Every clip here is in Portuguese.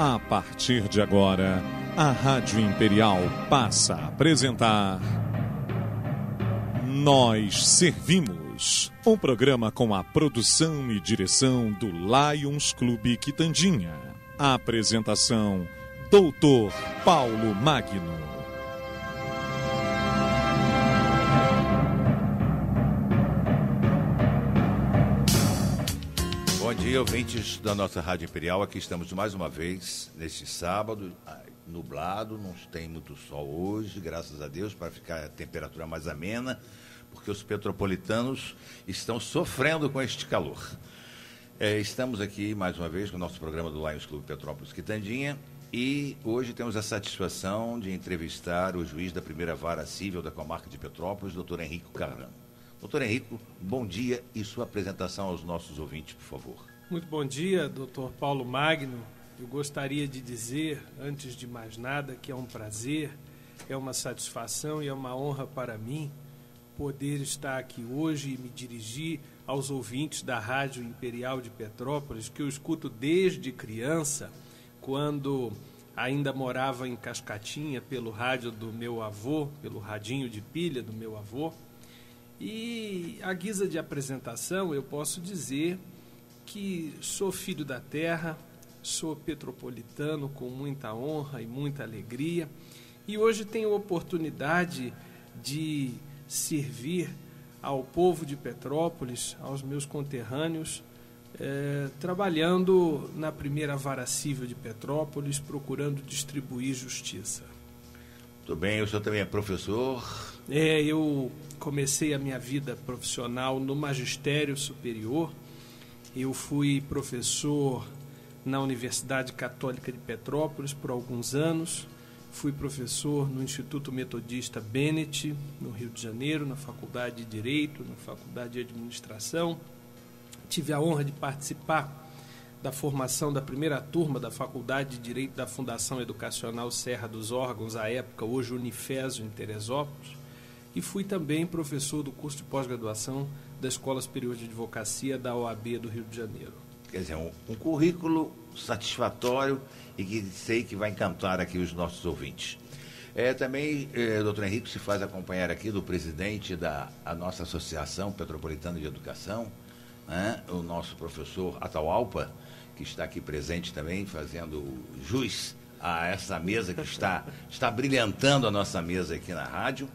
A partir de agora, a Rádio Imperial passa a apresentar Nós Servimos, um programa com a produção e direção do Lions Clube Quitandinha. A apresentação, Dr. Paulo Magno. Bom dia, ouvintes da nossa Rádio Imperial. Aqui estamos mais uma vez, neste sábado, nublado, não tem muito sol hoje, graças a Deus, para ficar a temperatura mais amena, porque os petropolitanos estão sofrendo com este calor. Estamos aqui mais uma vez com o nosso programa do Lions Clube Petrópolis Quitandinha e hoje temos a satisfação de entrevistar o juiz da primeira vara civil da comarca de Petrópolis, Dr. Henrico Carrano. Doutor Henrico, bom dia e sua apresentação aos nossos ouvintes, por favor. Muito bom dia, doutor Paulo Magno. Eu gostaria de dizer, antes de mais nada, que é um prazer, é uma satisfação e é uma honra para mim poder estar aqui hoje e me dirigir aos ouvintes da Rádio Imperial de Petrópolis, que eu escuto desde criança, quando ainda morava em Cascatinha, pelo rádio do meu avô, pelo radinho de pilha do meu avô. E, à guisa de apresentação, eu posso dizer que sou filho da terra, sou petropolitano com muita honra e muita alegria, e hoje tenho a oportunidade de servir ao povo de Petrópolis, aos meus conterrâneos, trabalhando na primeira vara civil de Petrópolis, procurando distribuir justiça. Muito bem, o senhor também é professor? Eu comecei a minha vida profissional no magistério superior. Eu fui professor na Universidade Católica de Petrópolis por alguns anos. Fui professor no Instituto Metodista Bennett, no Rio de Janeiro, na Faculdade de Direito, na Faculdade de Administração. Tive a honra de participar da formação da primeira turma da Faculdade de Direito da Fundação Educacional Serra dos Órgãos, à época, hoje Unifésio, em Teresópolis, e fui também professor do curso de pós-graduação da Escola Superior de Advocacia da OAB do Rio de Janeiro. Quer dizer, um currículo satisfatório e que sei que vai encantar aqui os nossos ouvintes. Também, doutor Henrique, se faz acompanhar aqui do presidente da nossa Associação Petropolitana de Educação, o nosso professor Atahualpa, que está aqui presente também, fazendo jus a essa mesa que está brilhantando a nossa mesa aqui na rádio.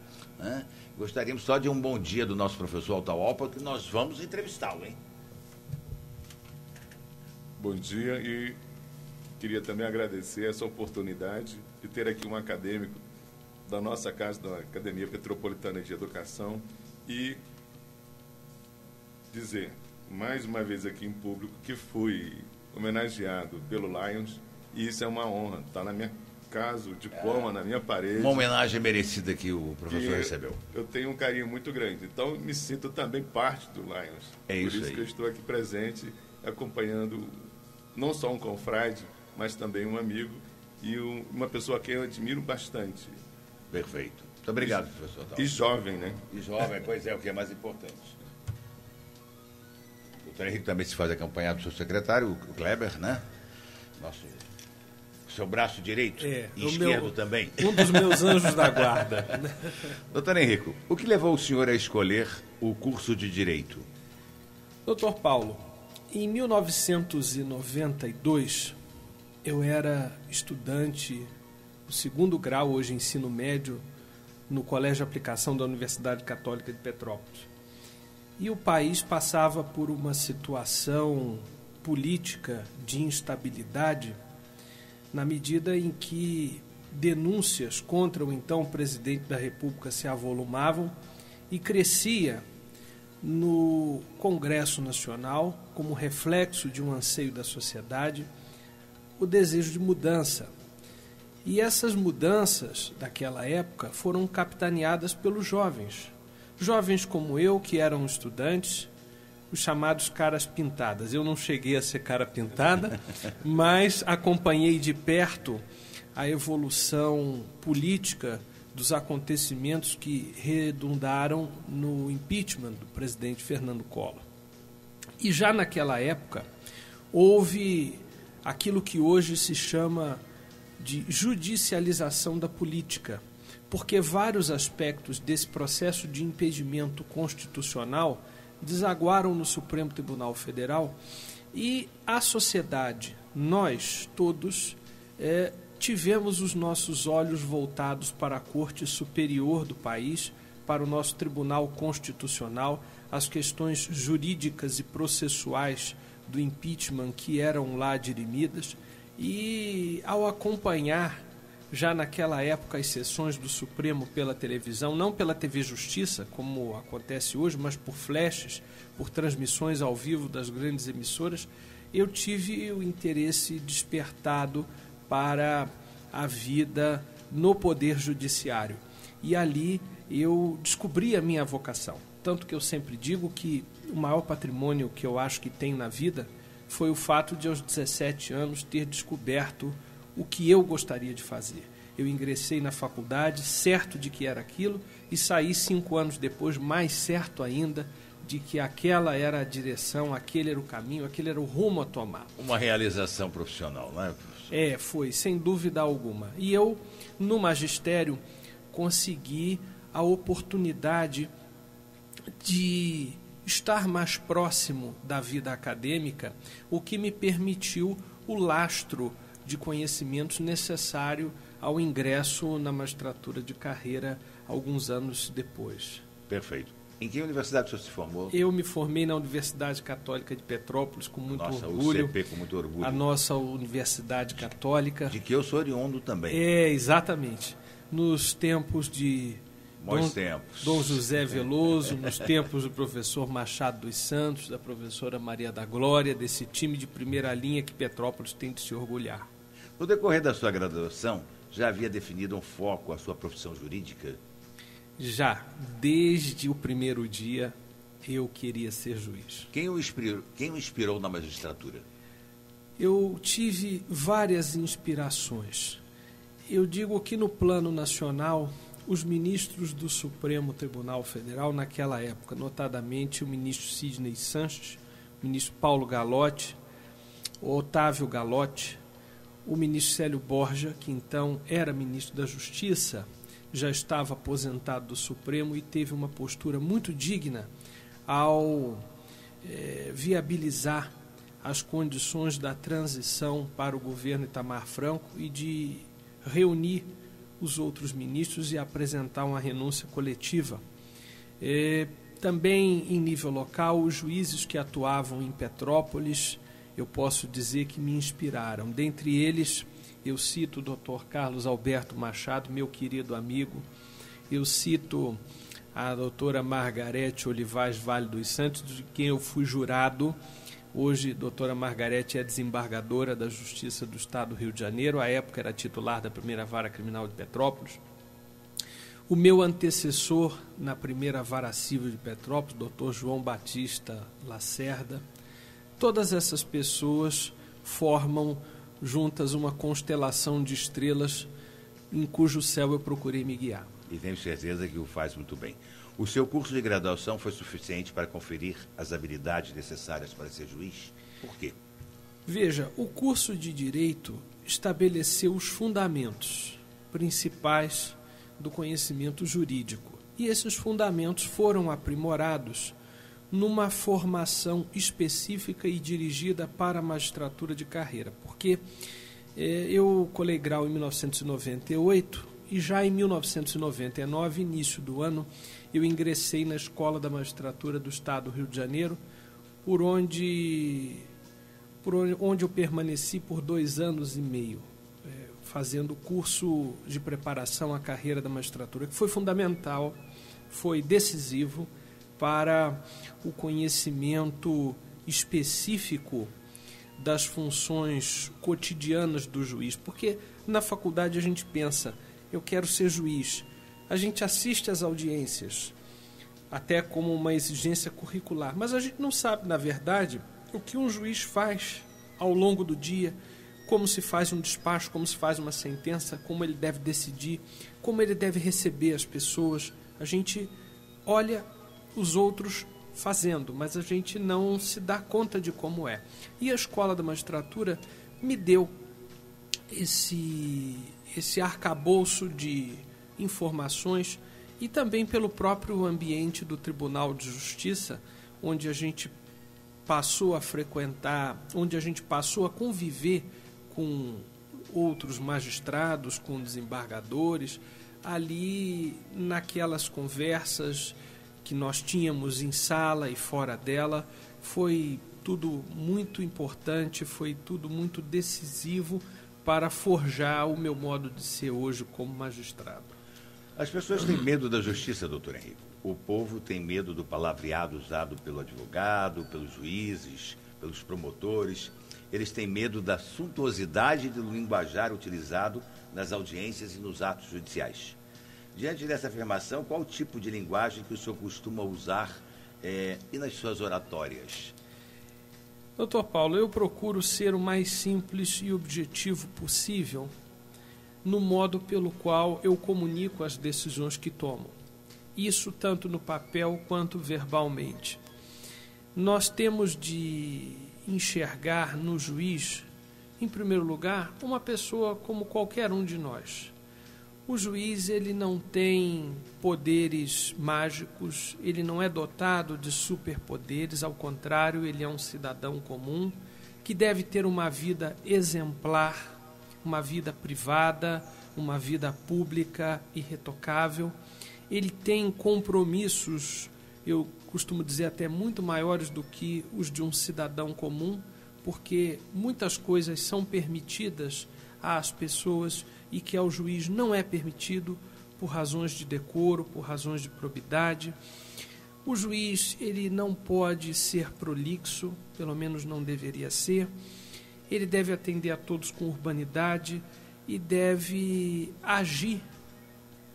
Gostaríamos só de um bom dia do nosso professor Atahualpa, que nós vamos entrevistá-lo, hein? Bom dia, e queria também agradecer essa oportunidade de ter aqui um acadêmico da nossa casa, da Academia Petropolitana de Educação, e dizer mais uma vez aqui em público que fui homenageado pelo Lions, e isso é uma honra, está na minha casa, o diploma na minha parede. Uma homenagem merecida que o professor recebeu. Eu tenho um carinho muito grande, então me sinto também parte do Lions. É isso aí. Por isso que eu estou aqui presente, acompanhando não só um confrade, mas também um amigo e uma pessoa que eu admiro bastante. Perfeito. Muito obrigado, professor. E jovem, né? E jovem, pois é, o que é mais importante. O doutor Henrique também se faz acompanhar do seu secretário, o Kleber, né? Seu braço direito e esquerdo também. Um dos meus anjos da guarda. Doutor Henrico, o que levou o senhor a escolher o curso de Direito? Doutor Paulo, em 1992, eu era estudante do segundo grau, hoje ensino médio, no Colégio de Aplicação da Universidade Católica de Petrópolis. E o país passava por uma situação política de instabilidade, na medida em que denúncias contra o então presidente da República se avolumavam e crescia no Congresso Nacional, como reflexo de um anseio da sociedade, o desejo de mudança. E essas mudanças daquela época foram capitaneadas pelos jovens. Jovens como eu, que eram estudantes, os chamados caras pintadas. Eu não cheguei a ser cara pintada, mas acompanhei de perto a evolução política dos acontecimentos que redundaram no impeachment do presidente Fernando Collor. E já naquela época houve aquilo que hoje se chama de judicialização da política, porque vários aspectos desse processo de impedimento constitucional desaguaram no Supremo Tribunal Federal e a sociedade, nós todos, tivemos os nossos olhos voltados para a Corte Superior do país, para o nosso Tribunal Constitucional, as questões jurídicas e processuais do impeachment que eram lá dirimidas, e ao acompanhar já naquela época as sessões do Supremo pela televisão, não pela TV Justiça, como acontece hoje, mas por flashes, por transmissões ao vivo das grandes emissoras, eu tive o interesse despertado para a vida no Poder Judiciário. E ali eu descobri a minha vocação. Tanto que eu sempre digo que o maior patrimônio que eu acho que tenho na vida foi o fato de, aos 17 anos, ter descoberto o que eu gostaria de fazer. Eu ingressei na faculdade certo de que era aquilo e saí 5 anos depois mais certo ainda de que aquela era a direção, aquele era o caminho, aquele era o rumo a tomar. Uma realização profissional, não é, professor? Foi, sem dúvida alguma. E eu, no magistério, consegui a oportunidade de estar mais próximo da vida acadêmica, o que me permitiu o lastro de conhecimentos necessário ao ingresso na magistratura de carreira alguns anos depois. Perfeito. Em que universidade você se formou? Eu me formei na Universidade Católica de Petrópolis, com muito orgulho. UCP, com muito orgulho. A nossa Universidade Católica. De que eu sou oriundo também. Exatamente. Nos tempos de Dom José Veloso, nos tempos do professor Machado dos Santos, da professora Maria da Glória, desse time de primeira linha que Petrópolis tem de se orgulhar. No decorrer da sua graduação, já havia definido um foco à sua profissão jurídica? Já, desde o primeiro dia, eu queria ser juiz. Quem o inspirou na magistratura? Eu tive várias inspirações. Eu digo que no plano nacional, os ministros do Supremo Tribunal Federal naquela época, notadamente o ministro Sidney Sanches, o ministro Paulo Galotti, o Otávio Galotti, o ministro Célio Borja, que então era ministro da Justiça, já estava aposentado do Supremo e teve uma postura muito digna ao viabilizar as condições da transição para o governo Itamar Franco e de reunir os outros ministros e apresentar uma renúncia coletiva. Também em nível local, os juízes que atuavam em Petrópolis, eu posso dizer que me inspiraram. Dentre eles, eu cito o Dr. Carlos Alberto Machado, meu querido amigo. Eu cito a doutora Margarete Olivais Vale dos Santos, de quem eu fui jurado. Hoje, a doutora Margarete é desembargadora da Justiça do Estado do Rio de Janeiro. À época, era titular da primeira vara criminal de Petrópolis. O meu antecessor na primeira vara civil de Petrópolis, doutor João Batista Lacerda. Todas essas pessoas formam juntas uma constelação de estrelas em cujo céu eu procurei me guiar. E tenho certeza que o faz muito bem. O seu curso de graduação foi suficiente para conferir as habilidades necessárias para ser juiz? Por quê? Veja, o curso de Direito estabeleceu os fundamentos principais do conhecimento jurídico. E esses fundamentos foram aprimorados numa formação específica e dirigida para a magistratura de carreira, porque eu colei grau em 1998 e já em 1999, início do ano, eu ingressei na Escola da Magistratura do Estado do Rio de Janeiro, por onde eu permaneci por 2 anos e meio, fazendo o curso de preparação à carreira da magistratura, que foi fundamental, foi decisivo para o conhecimento específico das funções cotidianas do juiz. Porque na faculdade a gente pensa, eu quero ser juiz. A gente assiste às audiências, até como uma exigência curricular, mas a gente não sabe, na verdade, o que um juiz faz ao longo do dia, como se faz um despacho, como se faz uma sentença, como ele deve decidir, como ele deve receber as pessoas. A gente olha os outros fazendo, mas a gente não se dá conta de como é. E a Escola da Magistratura me deu esse arcabouço de informações e também pelo próprio ambiente do Tribunal de Justiça, onde a gente passou a frequentar, onde a gente passou a conviver com outros magistrados, com desembargadores, ali naquelas conversas que nós tínhamos em sala e fora dela, foi tudo muito importante, foi tudo muito decisivo para forjar o meu modo de ser hoje como magistrado. As pessoas têm medo da justiça, doutor Henrique. O povo tem medo do palavreado usado pelo advogado, pelos juízes, pelos promotores. Eles têm medo da suntuosidade do linguajar utilizado nas audiências e nos atos judiciais. Diante dessa afirmação, qual o tipo de linguagem que o senhor costuma usar e nas suas oratórias? Doutor Paulo, eu procuro ser o mais simples e objetivo possível no modo pelo qual eu comunico as decisões que tomo. Isso tanto no papel quanto verbalmente. Nós temos de enxergar no juiz, em primeiro lugar, uma pessoa como qualquer um de nós. O juiz, ele não tem poderes mágicos, ele não é dotado de superpoderes, ao contrário, ele é um cidadão comum que deve ter uma vida exemplar, uma vida privada, uma vida pública irretocável. Ele tem compromissos, eu costumo dizer até muito maiores do que os de um cidadão comum, porque muitas coisas são permitidas às pessoas e que ao juiz não é permitido por razões de decoro, por razões de probidade. O juiz, ele não pode ser prolixo, pelo menos não deveria ser. Ele deve atender a todos com urbanidade e deve agir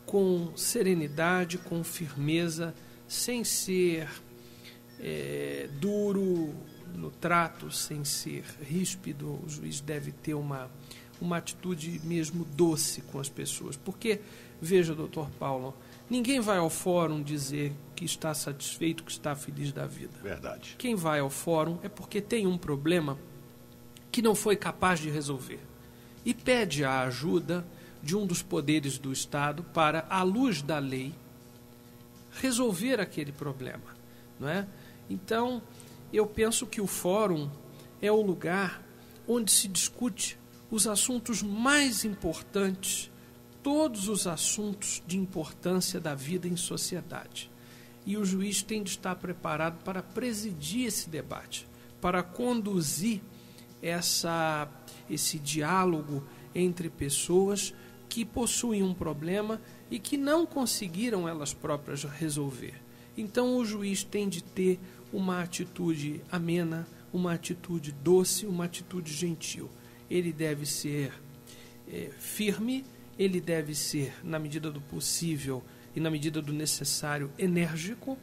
com serenidade, com firmeza, sem ser duro no trato, sem ser ríspido. O juiz deve ter uma atitude mesmo doce com as pessoas. Porque, veja, doutor Paulo, ninguém vai ao fórum dizer que está satisfeito, que está feliz da vida. Verdade. Quem vai ao fórum é porque tem um problema que não foi capaz de resolver e pede a ajuda de um dos poderes do Estado para, à luz da lei, resolver aquele problema, não é? Então, eu penso que o fórum é o lugar onde se discute os assuntos mais importantes, todos os assuntos de importância da vida em sociedade. E o juiz tem de estar preparado para presidir esse debate, para conduzir esse diálogo entre pessoas que possuem um problema e que não conseguiram elas próprias resolver. Então o juiz tem de ter uma atitude amena, uma atitude doce, uma atitude gentil. Ele deve ser firme, ele deve ser, na medida do possível e na medida do necessário, enérgico,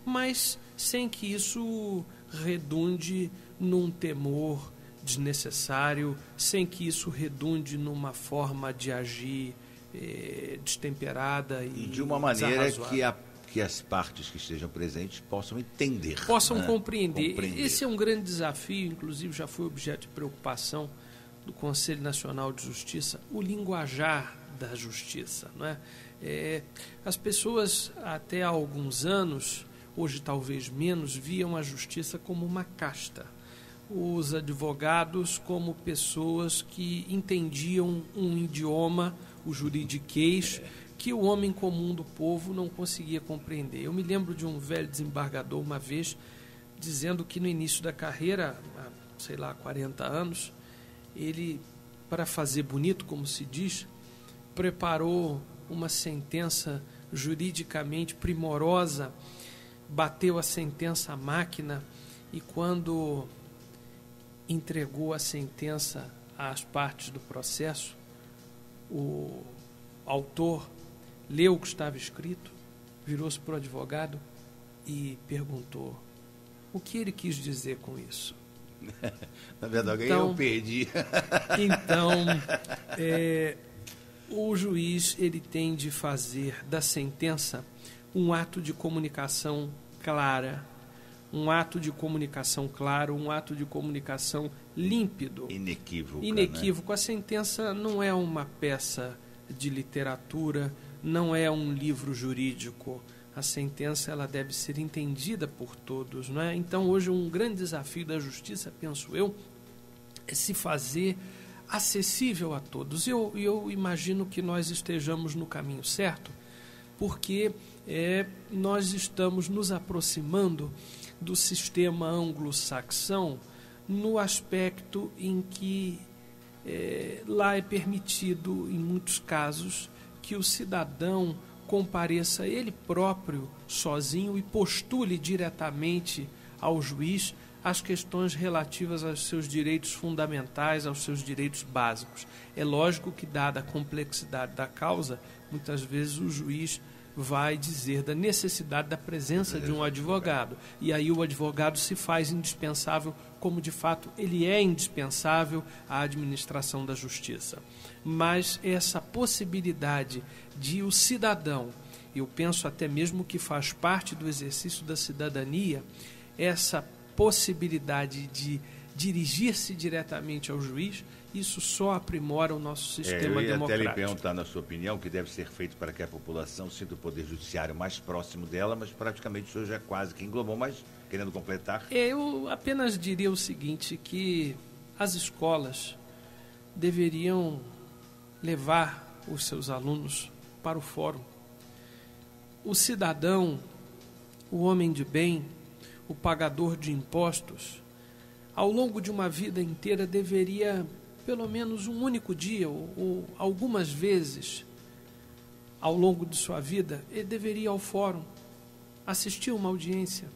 mas sem que isso redunde num temor desnecessário, sem que isso redunde numa forma de agir destemperada e de uma maneira que as partes que estejam presentes possam entender. Possam compreender. Esse é um grande desafio, inclusive já foi objeto de preocupação do Conselho Nacional de Justiça, o linguajar da justiça, não é? As pessoas até há alguns anos, hoje talvez menos, viam a justiça como uma casta. Os advogados como pessoas que entendiam um idioma, o juridiquês, que o homem comum do povo não conseguia compreender. Eu me lembro de um velho desembargador uma vez dizendo que no início da carreira, há 40 anos, ele, para fazer bonito, como se diz, preparou uma sentença juridicamente primorosa, bateu a sentença à máquina e quando entregou a sentença às partes do processo, o autor leu o que estava escrito, virou-se para o advogado e perguntou o que ele quis dizer com isso. Na verdade, então, eu perdi. Então, o juiz ele tem de fazer da sentença um ato de comunicação clara, um ato de comunicação claro, um ato de comunicação límpido. Inequívoco. Né? A sentença não é uma peça de literatura, não é um livro jurídico. A sentença ela deve ser entendida por todos. Não é? Então, hoje, um grande desafio da justiça, penso eu, é se fazer acessível a todos. Eu imagino que nós estejamos no caminho certo, porque nós estamos nos aproximando do sistema anglo-saxão no aspecto em que lá é permitido, em muitos casos, que o cidadão compareça ele próprio, sozinho, e postule diretamente ao juiz as questões relativas aos seus direitos fundamentais, aos seus direitos básicos. É lógico que, dada a complexidade da causa, muitas vezes o juiz vai dizer da necessidade da presença de um advogado. E aí o advogado se faz indispensável, como de fato ele é indispensável à administração da justiça. Mas essa possibilidade de o cidadão, eu penso até mesmo que faz parte do exercício da cidadania, essa possibilidade de dirigir-se diretamente ao juiz, isso só aprimora o nosso sistema democrático. Eu ia até lhe perguntar, na sua opinião, o que deve ser feito para que a população sinta o poder judiciário mais próximo dela, mas praticamente o senhor já quase que englobou, mas querendo completar. Eu apenas diria o seguinte, que as escolas deveriam levar os seus alunos para o fórum. O cidadão, o homem de bem, o pagador de impostos, ao longo de uma vida inteira deveria, pelo menos um único dia, ou algumas vezes, ao longo de sua vida, ele deveria ir ao fórum, assistir a uma audiência.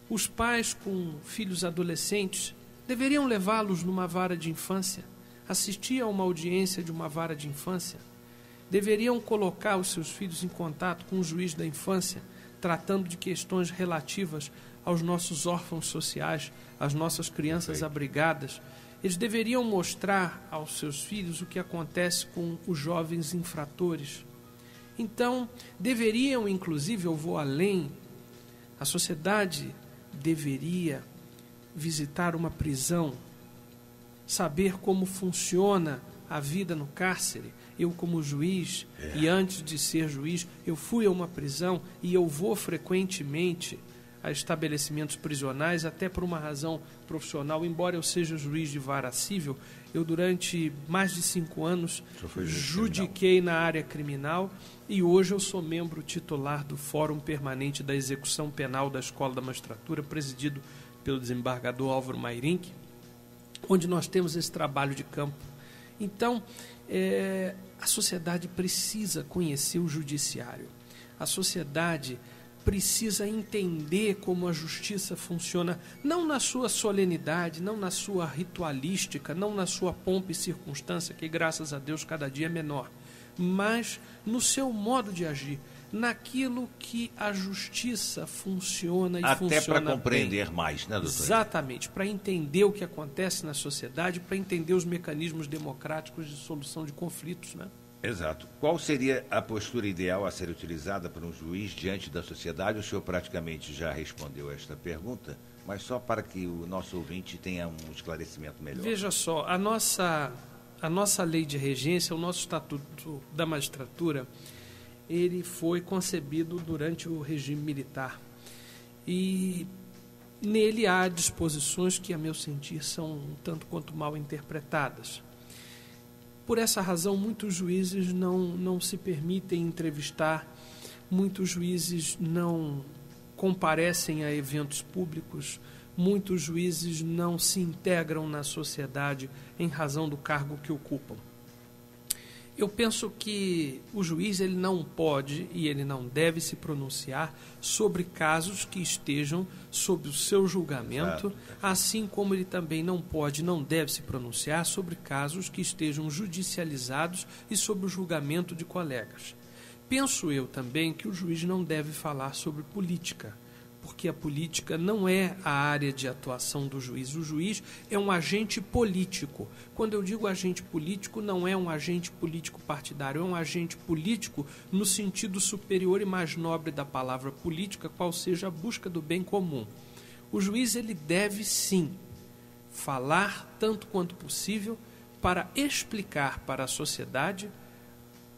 Os pais com filhos adolescentes deveriam levá-los numa vara de infância, assistir a uma audiência de uma vara de infância. Deveriam colocar os seus filhos em contato com o juiz da infância, tratando de questões relativas aos nossos órfãos sociais, às nossas crianças abrigadas. Eles deveriam mostrar aos seus filhos o que acontece com os jovens infratores. Então, deveriam, inclusive, eu vou além, a sociedade deveria visitar uma prisão, saber como funciona a vida no cárcere. Eu, como juiz, e antes de ser juiz, eu fui a uma prisão e eu vou frequentemente a estabelecimentos prisionais, até por uma razão profissional. Embora eu seja juiz de vara civil, eu durante mais de 5 anos judiquei na área criminal e hoje eu sou membro titular do Fórum Permanente da Execução Penal da Escola da Magistratura, presidido pelo desembargador Álvaro Mairink, onde nós temos esse trabalho de campo. Então, a sociedade precisa conhecer o judiciário. A sociedade precisa entender como a justiça funciona, não na sua solenidade, não na sua ritualística, não na sua pompa e circunstância, que graças a Deus cada dia é menor, mas no seu modo de agir, naquilo que a justiça funciona e até funciona para compreender bem. mais, né, doutor? Exatamente, para entender o que acontece na sociedade, para entender os mecanismos democráticos de solução de conflitos, né? Exato. Qual seria a postura ideal a ser utilizada por um juiz diante da sociedade? O senhor praticamente já respondeu esta pergunta, mas só para que o nosso ouvinte tenha um esclarecimento melhor. Veja só, a nossa lei de regência, o nosso estatuto da magistratura, ele foi concebido durante o regime militar. E nele há disposições que, a meu sentir, são um tanto quanto mal interpretadas. Por essa razão, muitos juízes não se permitem entrevistar, muitos juízes não comparecem a eventos públicos, muitos juízes não se integram na sociedade em razão do cargo que ocupam. Eu penso que o juiz ele não pode e ele não deve se pronunciar sobre casos que estejam sob o seu julgamento, assim como ele também não pode e não deve se pronunciar sobre casos que estejam judicializados e sob o julgamento de colegas. Penso eu também que o juiz não deve falar sobre política, porque a política não é a área de atuação do juiz. O juiz é um agente político. Quando eu digo agente político, não é um agente político partidário, é um agente político no sentido superior e mais nobre da palavra política, qual seja a busca do bem comum. O juiz ele deve sim falar tanto quanto possível para explicar para a sociedade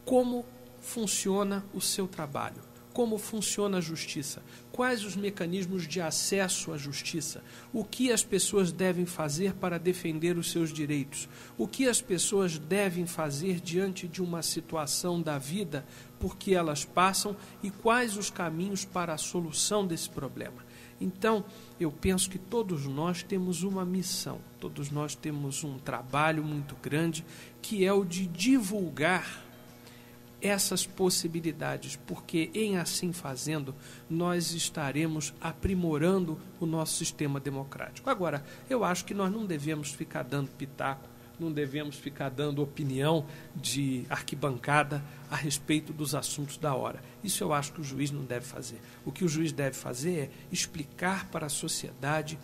como funciona o seu trabalho, como funciona a justiça, quais os mecanismos de acesso à justiça, o que as pessoas devem fazer para defender os seus direitos, o que as pessoas devem fazer diante de uma situação da vida por que elas passam e quais os caminhos para a solução desse problema. Então, eu penso que todos nós temos uma missão, todos nós temos um trabalho muito grande, que é o de divulgar essas possibilidades, porque em assim fazendo, nós estaremos aprimorando o nosso sistema democrático. Agora, eu acho que nós não devemos ficar dando pitaco, não devemos ficar dando opinião de arquibancada a respeito dos assuntos da hora. Isso eu acho que o juiz não deve fazer. O que o juiz deve fazer é explicar para a sociedade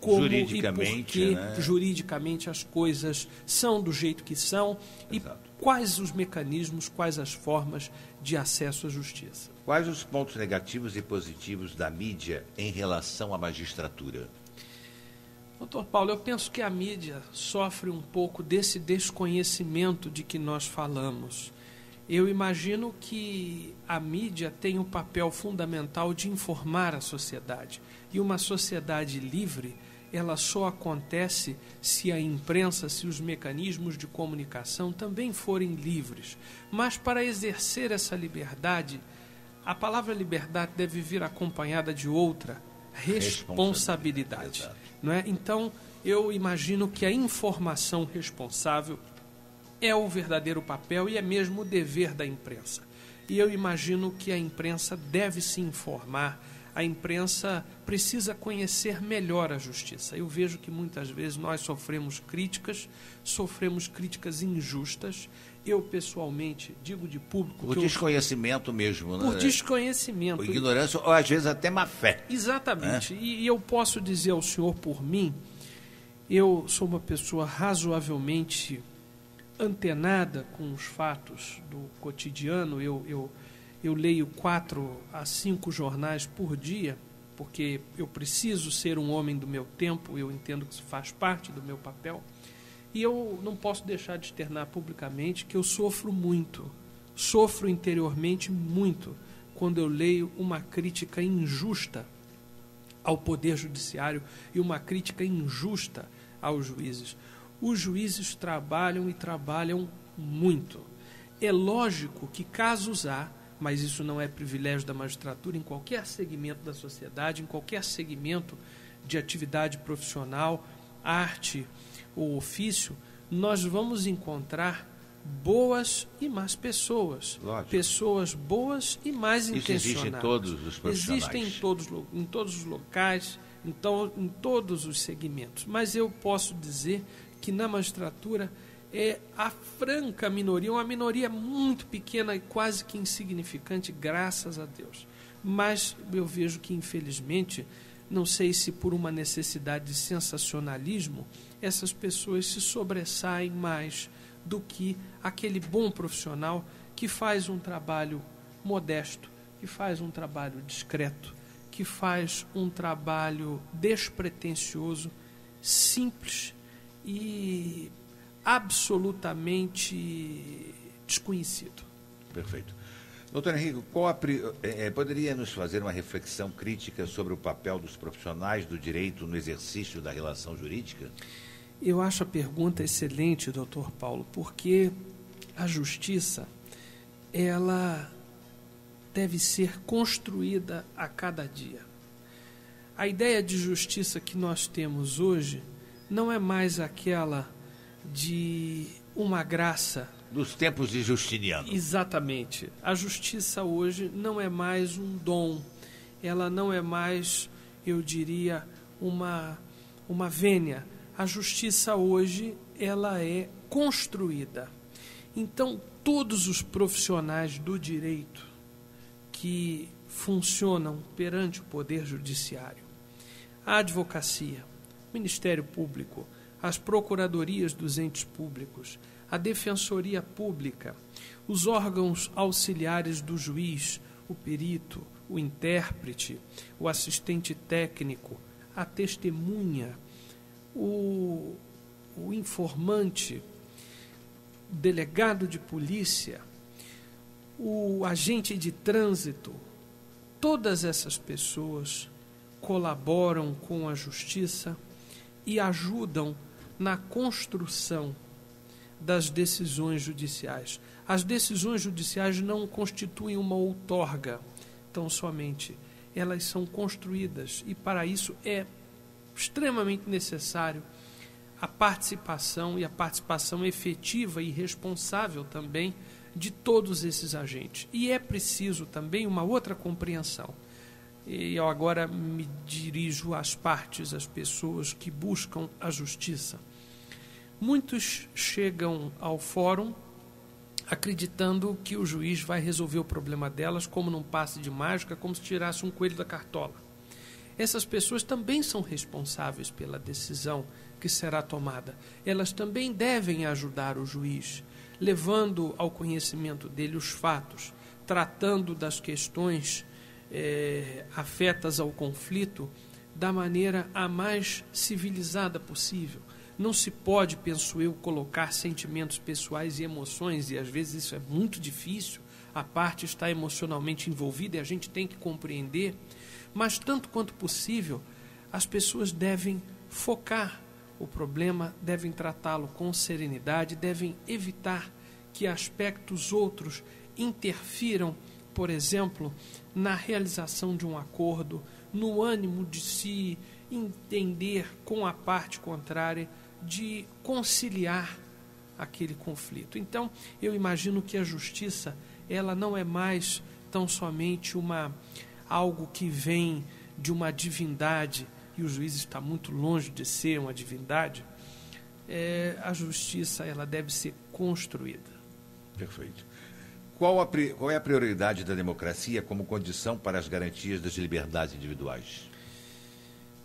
como juridicamente, e por que né? Juridicamente as coisas são do jeito que são. Exato. E quais os mecanismos, quais as formas de acesso à justiça. Quais os pontos negativos e positivos da mídia em relação à magistratura? Doutor Paulo, eu penso que a mídia sofre um pouco desse desconhecimento de que nós falamos. Eu imagino que a mídia tem um papel fundamental de informar a sociedade. E uma sociedade livre, ela só acontece se a imprensa, se os mecanismos de comunicação também forem livres. Mas para exercer essa liberdade, a palavra liberdade deve vir acompanhada de outra, responsabilidade. Não é? Então, eu imagino que a informação responsável é o verdadeiro papel e é mesmo o dever da imprensa. E eu imagino que a imprensa deve se informar, a imprensa precisa conhecer melhor a justiça. Eu vejo que muitas vezes nós sofremos críticas injustas. Eu, pessoalmente, digo de público... Por desconhecimento mesmo, né? Por desconhecimento. Por ignorância ou, às vezes, até má fé. Exatamente. E eu posso dizer ao senhor, por mim, eu sou uma pessoa razoavelmente antenada com os fatos do cotidiano. Eu leio 4 a 5 jornais por dia, porque eu preciso ser um homem do meu tempo, eu entendo que isso faz parte do meu papel. E eu não posso deixar de externar publicamente que eu sofro interiormente muito, quando eu leio uma crítica injusta ao Poder Judiciário e uma crítica injusta aos juízes. Os juízes trabalham e trabalham muito. É lógico que casos há, mas isso não é privilégio da magistratura, em qualquer segmento da sociedade, em qualquer segmento de atividade profissional, arte ou ofício, nós vamos encontrar boas e más pessoas. Lógico. Pessoas boas e mais intencionadas. Isso existe em todos os profissionais. Existem em todos os locais, então, em todos os segmentos. Mas eu posso dizer que na magistratura é a franca minoria, uma minoria muito pequena e quase que insignificante, graças a Deus. Mas eu vejo que, infelizmente, não sei se por uma necessidade de sensacionalismo, essas pessoas se sobressaem mais do que aquele bom profissional que faz um trabalho modesto, que faz um trabalho discreto, que faz um trabalho despretensioso, simples e absolutamente desconhecido. Perfeito. Doutor Henrique, poderia nos fazer uma reflexão crítica sobre o papel dos profissionais do direito no exercício da relação jurídica? Eu acho a pergunta excelente, doutor Paulo, porque a justiça, ela deve ser construída a cada dia. A ideia de justiça que nós temos hoje não é mais aquela de uma graça. Dos tempos de Justiniano. Exatamente. A justiça hoje não é mais um dom. Ela não é mais, eu diria, uma vênia. A justiça hoje, ela é construída. Então, todos os profissionais do direito que funcionam perante o Poder Judiciário, a advocacia, o Ministério Público, as procuradorias dos entes públicos, a Defensoria Pública, os órgãos auxiliares do juiz, o perito, o intérprete, o assistente técnico, a testemunha, o informante, o delegado de polícia, o agente de trânsito, todas essas pessoas colaboram com a justiça e ajudam na construção das decisões judiciais. As decisões judiciais não constituem uma outorga tão somente, elas são construídas e para isso é extremamente necessário a participação e a participação efetiva e responsável também de todos esses agentes. E é preciso também uma outra compreensão. E eu agora me dirijo às partes, às pessoas que buscam a justiça. Muitos chegam ao fórum acreditando que o juiz vai resolver o problema delas como num passe de mágica, como se tirasse um coelho da cartola. Essas pessoas também são responsáveis pela decisão que será tomada. Elas também devem ajudar o juiz, levando ao conhecimento dele os fatos, tratando das questões afetas ao conflito da maneira a mais civilizada possível. Não se pode, penso eu, colocar sentimentos pessoais e emoções, e às vezes isso é muito difícil, a parte está emocionalmente envolvida e a gente tem que compreender, mas tanto quanto possível, as pessoas devem focar o problema, devem tratá-lo com serenidade, devem evitar que aspectos outros interfiram, por exemplo, na realização de um acordo, no ânimo de se entender com a parte contrária, de conciliar aquele conflito. Então, eu imagino que a justiça, ela não é mais tão somente algo que vem de uma divindade, e o juiz está muito longe de ser uma divindade. A justiça, ela deve ser construída. Perfeito. Qual é a prioridade da democracia como condição para as garantias das liberdades individuais?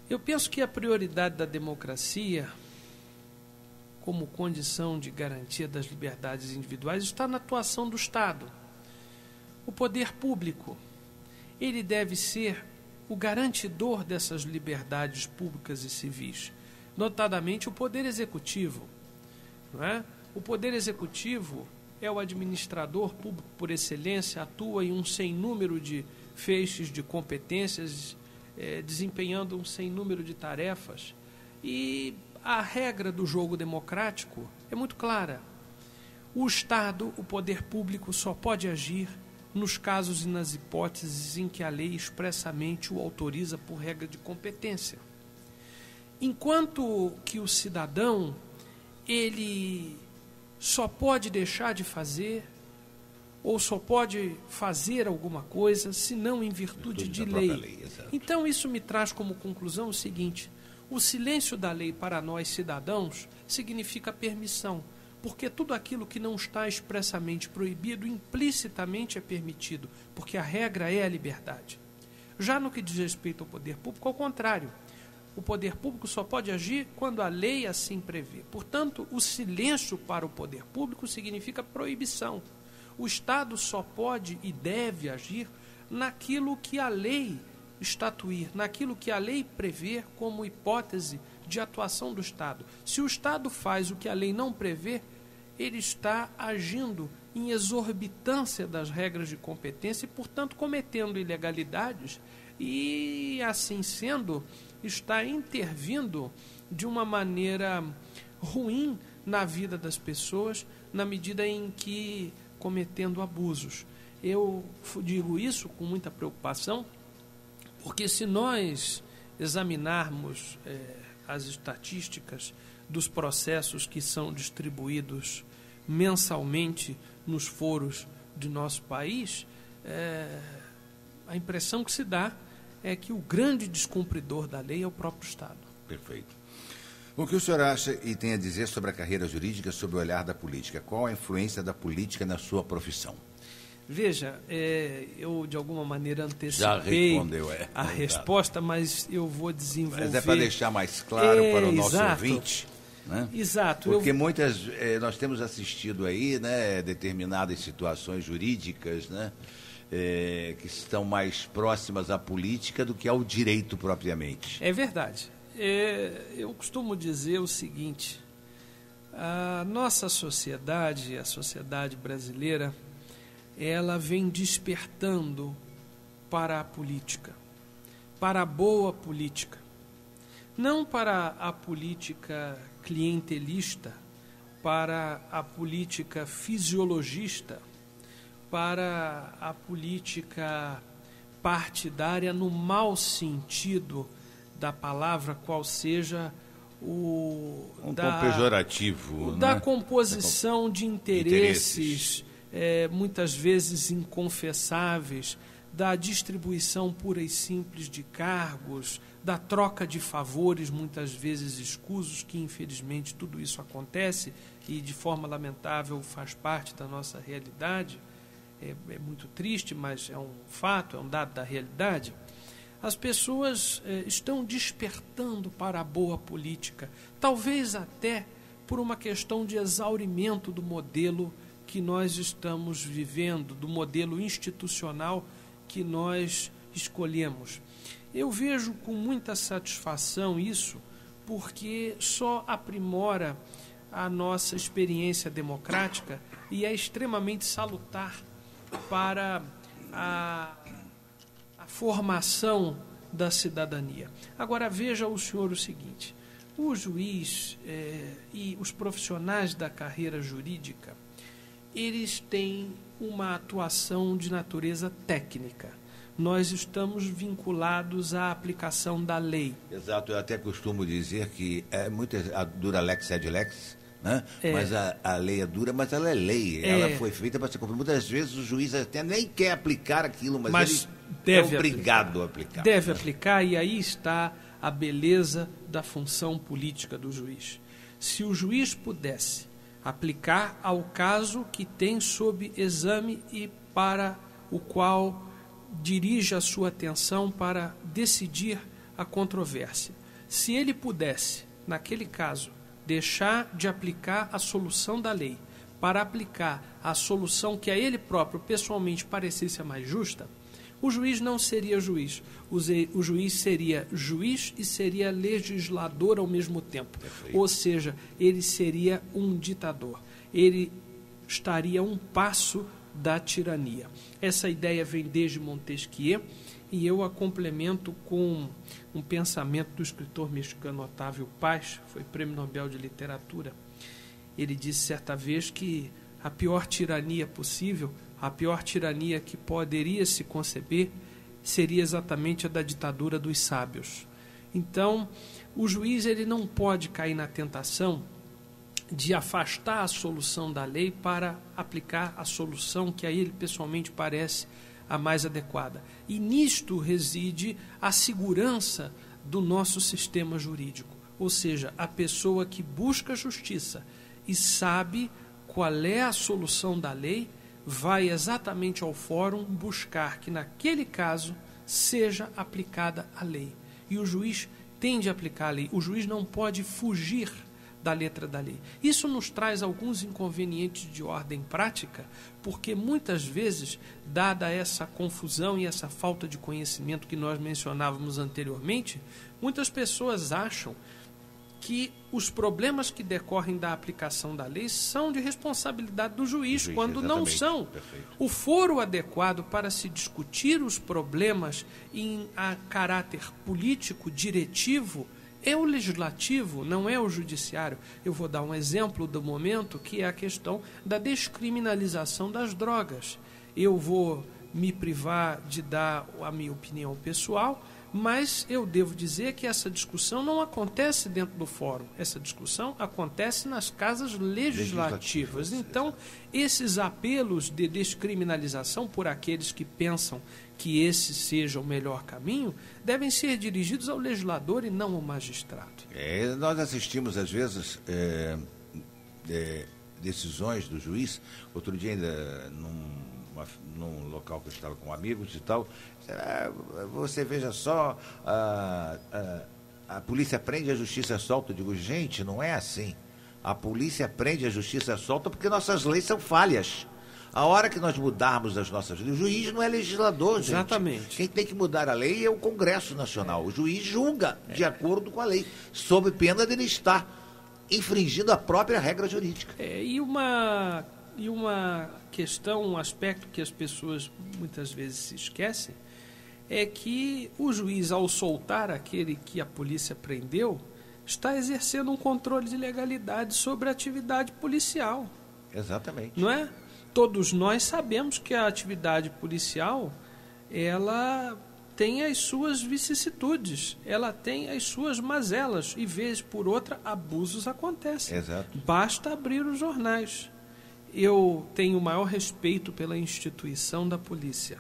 Eu penso que a prioridade da democracia, como condição de garantia das liberdades individuais, está na atuação do Estado. O poder público, ele deve ser o garantidor dessas liberdades públicas e civis, notadamente o poder executivo. Não é? O poder executivo é o administrador público por excelência, atua em um sem número de feixes de competências, desempenhando um sem número de tarefas. E a regra do jogo democrático é muito clara. O Estado, o poder público, só pode agir nos casos e nas hipóteses em que a lei expressamente o autoriza por regra de competência. Enquanto que o cidadão, ele só pode deixar de fazer ou só pode fazer alguma coisa se não em virtude de lei. Então isso me traz como conclusão o seguinte: o silêncio da lei para nós cidadãos significa permissão, porque tudo aquilo que não está expressamente proibido, implicitamente é permitido, porque a regra é a liberdade. Já no que diz respeito ao poder público, ao contrário, o poder público só pode agir quando a lei assim prevê. Portanto, o silêncio para o poder público significa proibição. O Estado só pode e deve agir naquilo que a lei estatuir, naquilo que a lei prevê como hipótese de atuação do Estado. Se o Estado faz o que a lei não prevê, ele está agindo em exorbitância das regras de competência e, portanto, cometendo ilegalidades e, assim sendo, está intervindo de uma maneira ruim na vida das pessoas, na medida em que cometendo abusos. Eu digo isso com muita preocupação, porque se nós examinarmos as estatísticas dos processos que são distribuídos mensalmente nos foros de nosso país, a impressão que se dá é que o grande descumpridor da lei é o próprio Estado. Perfeito. O que o senhor acha e tem a dizer sobre a carreira jurídica, sobre o olhar da política? Qual a influência da política na sua profissão? Veja, eu de alguma maneira antecipei a resposta, mas eu vou desenvolver. Mas é para deixar mais claro para o nosso ouvinte. Né? Exato. Porque nós temos assistido aí, né, determinadas situações jurídicas, né, que estão mais próximas à política do que ao direito propriamente. É verdade. Eu costumo dizer o seguinte: a nossa sociedade, a sociedade brasileira, ela vem despertando para a política, para a boa política, não para a política clientelista, para a política fisiologista, para a política partidária no mau sentido da palavra, qual seja o tom pejorativo, da composição de interesses muitas vezes inconfessáveis, da distribuição pura e simples de cargos, da troca de favores muitas vezes escusos, que infelizmente tudo isso acontece e de forma lamentável faz parte da nossa realidade. É muito triste, mas é um fato, é um dado da realidade. As pessoas estão despertando para a boa política, talvez até por uma questão de exaurimento do modelo que nós estamos vivendo, do modelo institucional que nós escolhemos. Eu vejo com muita satisfação isso, porque só aprimora a nossa experiência democrática e é extremamente salutar para a formação da cidadania. Agora veja o senhor o seguinte: o juiz e os profissionais da carreira jurídica, eles têm uma atuação de natureza técnica. Nós estamos vinculados à aplicação da lei. Exato, eu até costumo dizer que a dura lex sed lex, né? Mas a lei é dura, mas ela é lei. Ela foi feita para ser cumprida. Muitas vezes o juiz até nem quer aplicar aquilo, mas ele deve é obrigado a aplicar. Deve aplicar, e aí está a beleza da função política do juiz. Se o juiz pudesse aplicar ao caso que tem sob exame e para o qual dirige a sua atenção para decidir a controvérsia, se ele pudesse, naquele caso, deixar de aplicar a solução da lei para aplicar a solução que a ele próprio pessoalmente parecesse a mais justa, o juiz não seria juiz. O juiz seria juiz e seria legislador ao mesmo tempo. Perfeito. Ou seja, ele seria um ditador. Ele estaria a um passo da tirania. Essa ideia vem desde Montesquieu e eu a complemento com um pensamento do escritor mexicano Otávio Paz, foi Prêmio Nobel de Literatura. Ele disse certa vez que a pior tirania possível, a pior tirania que poderia se conceber, seria exatamente a da ditadura dos sábios. Então, o juiz ele não pode cair na tentação de afastar a solução da lei para aplicar a solução que a ele pessoalmente parece a mais adequada. E nisto reside a segurança do nosso sistema jurídico, ou seja, a pessoa que busca justiça e sabe qual é a solução da lei, vai exatamente ao fórum buscar que naquele caso seja aplicada a lei. E o juiz tem de aplicar a lei, o juiz não pode fugir da letra da lei. Isso nos traz alguns inconvenientes de ordem prática, porque muitas vezes, dada essa confusão e essa falta de conhecimento que nós mencionávamos anteriormente, muitas pessoas acham que os problemas que decorrem da aplicação da lei são de responsabilidade do juiz, quando não são. Perfeito. O foro adequado para se discutir os problemas a caráter político, diretivo, é o legislativo, não é o judiciário. Eu vou dar um exemplo do momento, que é a questão da descriminalização das drogas. Eu vou me privar de dar a minha opinião pessoal, mas eu devo dizer que essa discussão não acontece dentro do fórum. Essa discussão acontece nas casas legislativas. Então, esses apelos de descriminalização por aqueles que pensam que esse seja o melhor caminho, devem ser dirigidos ao legislador e não ao magistrado. Nós assistimos, às vezes, decisões do juiz. Outro dia, ainda num local que eu estava com amigos e tal, você veja só, a polícia prende, a justiça solta. Eu digo, gente, não é assim. A polícia prende, a justiça solta porque nossas leis são falhas. A hora que nós mudarmos as nossas leis, o juiz não é legislador, gente. Exatamente. Quem tem que mudar a lei é o Congresso Nacional. O juiz julga de acordo com a lei, sob pena dele estar infringindo a própria regra jurídica. E uma questão, um aspecto que as pessoas muitas vezes se esquecem, é que o juiz, ao soltar aquele que a polícia prendeu, está exercendo um controle de legalidade sobre a atividade policial. Exatamente. Não é? Todos nós sabemos que a atividade policial, ela tem as suas vicissitudes, ela tem as suas mazelas, e vez por outra, abusos acontecem. Exato. Basta abrir os jornais. Eu tenho o maior respeito pela instituição da polícia.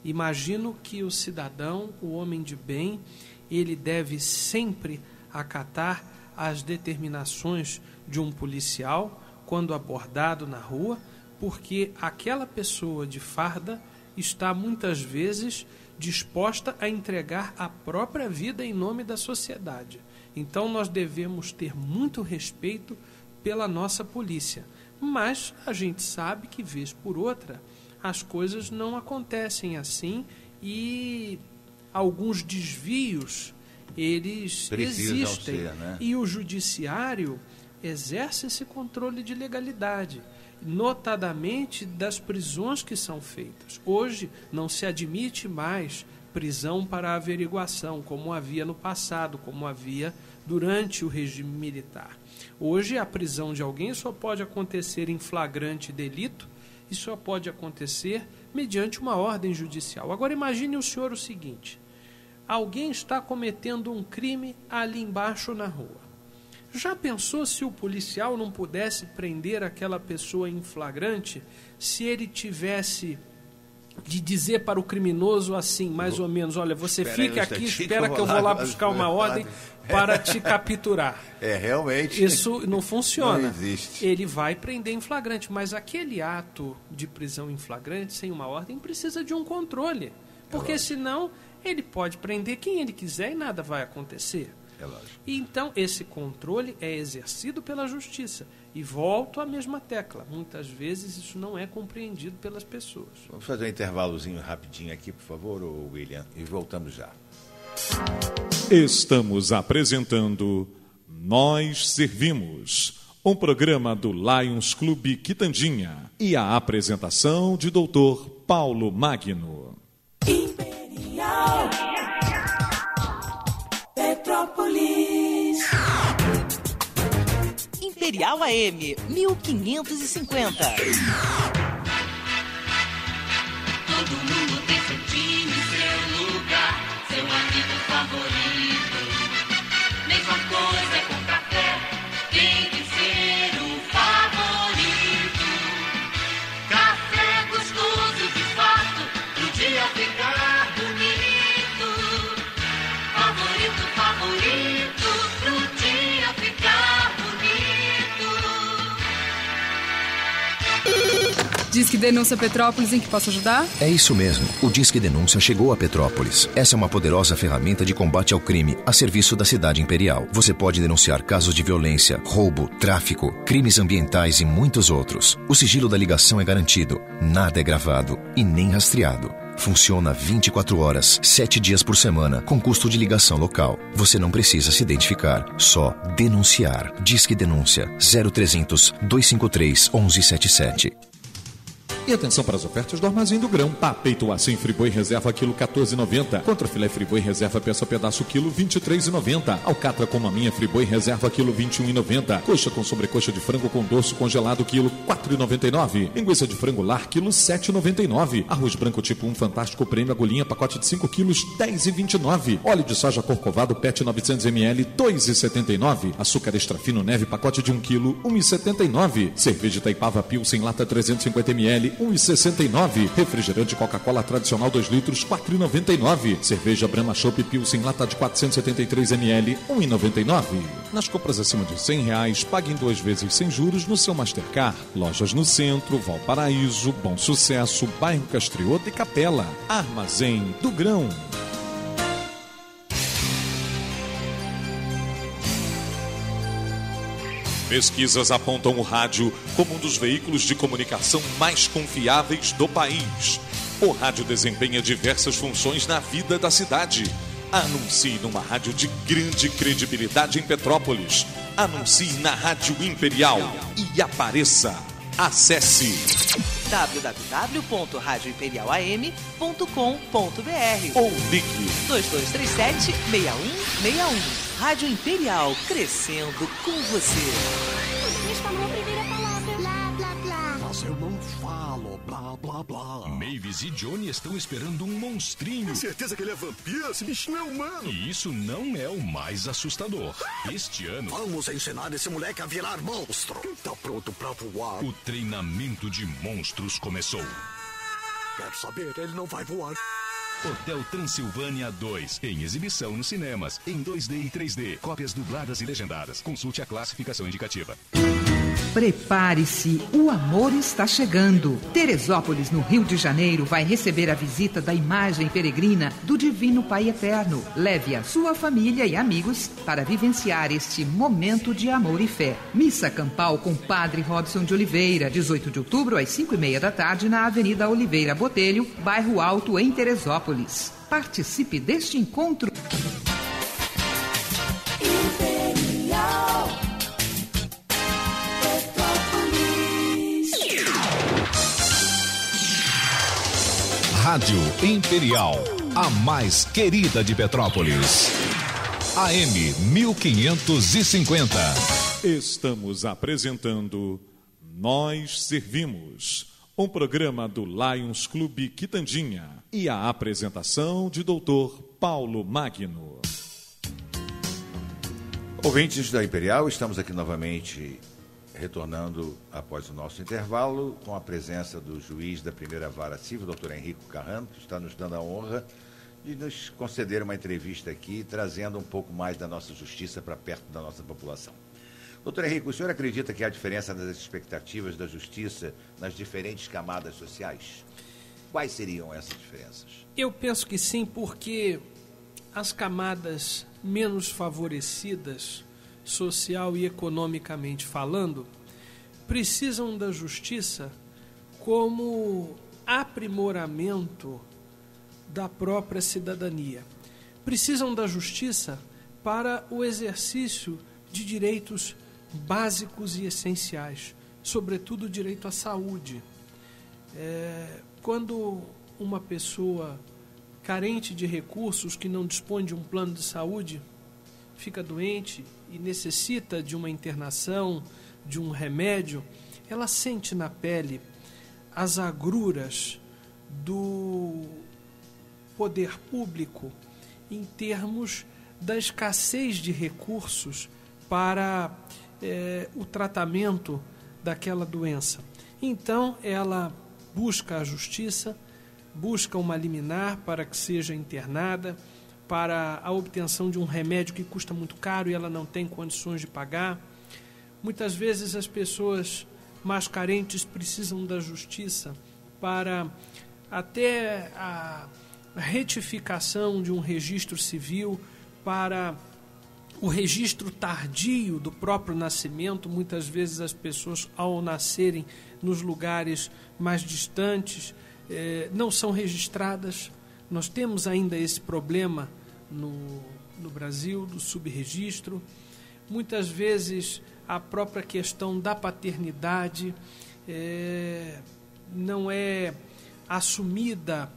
Imagino que o cidadão, o homem de bem, ele deve sempre acatar as determinações de um policial quando abordado na rua, porque aquela pessoa de farda está muitas vezes disposta a entregar a própria vida em nome da sociedade. Então nós devemos ter muito respeito pela nossa polícia. Mas a gente sabe que, vez por outra, as coisas não acontecem assim e alguns desvios, eles existem. Ser, né? E o judiciário exerce esse controle de legalidade, notadamente das prisões que são feitas. Hoje não se admite mais prisão para averiguação, como havia no passado, como havia durante o regime militar. Hoje a prisão de alguém só pode acontecer em flagrante delito e só pode acontecer mediante uma ordem judicial. Agora imagine o senhor o seguinte: alguém está cometendo um crime ali embaixo na rua. Já pensou se o policial não pudesse prender aquela pessoa em flagrante, se ele tivesse de dizer para o criminoso assim, mais ou menos: olha, você fica aqui, espera que eu vou lá buscar uma ordem para te capturar. Realmente. Isso não funciona. Não existe. Ele vai prender em flagrante, mas aquele ato de prisão em flagrante, sem uma ordem, precisa de um controle. Porque senão ele pode prender quem ele quiser e nada vai acontecer. É lógico. Então, esse controle é exercido pela justiça. E volto à mesma tecla. Muitas vezes isso não é compreendido pelas pessoas. Vamos fazer um intervalozinho rapidinho aqui, por favor, William, e voltamos já. Estamos apresentando Nós Servimos, um programa do Lions Clube Quitandinha, e a apresentação de Dr. Paulo Magno. Imperial Petrópolis. Imperial AM 1550. Todo mundo tem seu time, seu lugar, seu amigo favorito. Mesma coisa com café, tem que ser o favorito. Café gostoso de fato, pro dia ficar bonito. Favorito, favorito, pro dia ficar bonito. Disque Denúncia Petrópolis, em que posso ajudar? É isso mesmo. O Disque Denúncia chegou a Petrópolis. Essa é uma poderosa ferramenta de combate ao crime a serviço da cidade imperial. Você pode denunciar casos de violência, roubo, tráfico, crimes ambientais e muitos outros. O sigilo da ligação é garantido. Nada é gravado e nem rastreado. Funciona 24 horas, 7 dias por semana, com custo de ligação local. Você não precisa se identificar, só denunciar. Disque Denúncia 0300 253 1177. E atenção para as ofertas do Armazém do Grão. Peito assim friboi reserva quilo 14,90. Contra filé friboi reserva peça pedaço quilo 23,90. Alcatra com maminha friboi reserva quilo 21,90. Coxa com sobrecoxa de frango com dorso congelado quilo 4,99. Linguiça de frango lar quilo 7,99. Arroz branco tipo 1 fantástico prêmio agulhinha pacote de 5 quilos 10,29. Óleo de soja corcovado PET 900 ml 2,79. Açúcar extra fino neve pacote de 1 quilo 1,79. Cerveja Itaipava Pilsen lata 350 ml 1,69. Refrigerante Coca-Cola tradicional 2 litros 4,99. Cerveja Brahma Chopp Pilsen lata de 473 ml 1,99. Nas compras acima de R$100, pague em 2 vezes sem juros no seu Mastercard. Lojas no Centro, Valparaíso, Bom Sucesso, Bairro Castriota e Capela. Armazém do Grão. Pesquisas apontam o rádio como um dos veículos de comunicação mais confiáveis do país. O rádio desempenha diversas funções na vida da cidade. Anuncie numa rádio de grande credibilidade em Petrópolis. Anuncie na Rádio Imperial e apareça. Acesse www.radioimperialam.com.br ou ligue 2237-6161. Rádio Imperial, crescendo com você. Mas falou a primeira palavra. Blá, blá, blá. Mas eu não falo blá, blá, blá. Mavis e Johnny estão esperando um monstrinho. Tem certeza que ele é vampiro? Esse bicho não é humano. E isso não é o mais assustador. Este ano... Vamos ensinar esse moleque a virar monstro. Tá pronto pra voar. O treinamento de monstros começou. Quero saber, ele não vai voar. Hotel Transilvânia 2, em exibição nos cinemas, em 2D e 3D. Cópias dubladas e legendadas. Consulte a classificação indicativa. Prepare-se, o amor está chegando. Teresópolis, no Rio de Janeiro, vai receber a visita da imagem peregrina do Divino Pai Eterno. Leve a sua família e amigos para vivenciar este momento de amor e fé. Missa campal com Padre Robson de Oliveira, 18 de outubro, às 5h30 da tarde, na Avenida Oliveira Botelho, bairro Alto, em Teresópolis. Participe deste encontro. Rádio Imperial, a mais querida de Petrópolis. AM 1550. Estamos apresentando Nós Servimos, um programa do Lions Clube Quitandinha e a apresentação de Dr. Paulo Magno. Ouvintes da Imperial, estamos aqui novamente retornando após o nosso intervalo com a presença do juiz da primeira vara civil, doutor Henrico Carrano, que está nos dando a honra de nos conceder uma entrevista aqui, trazendo um pouco mais da nossa justiça para perto da nossa população. Doutor Henrico, o senhor acredita que há diferença nas expectativas da justiça nas diferentes camadas sociais? Quais seriam essas diferenças? Eu penso que sim, porque as camadas menos favorecidas, social e economicamente falando, precisam da justiça como aprimoramento da própria cidadania. Precisam da justiça para o exercício de direitos básicos e essenciais, sobretudo o direito à saúde. Quando uma pessoa carente de recursos, que não dispõe de um plano de saúde, fica doente e necessita de uma internação, de um remédio, ela sente na pele as agruras do poder público em termos da escassez de recursos para o tratamento daquela doença. Então, ela busca a justiça, busca uma liminar para que seja internada, para a obtenção de um remédio que custa muito caro e ela não tem condições de pagar. Muitas vezes as pessoas mais carentes precisam da justiça para até a retificação de um registro civil, para o registro tardio do próprio nascimento. Muitas vezes as pessoas, ao nascerem nos lugares mais distantes, não são registradas. Nós temos ainda esse problema no Brasil, do subregistro. Muitas vezes a própria questão da paternidade não é assumida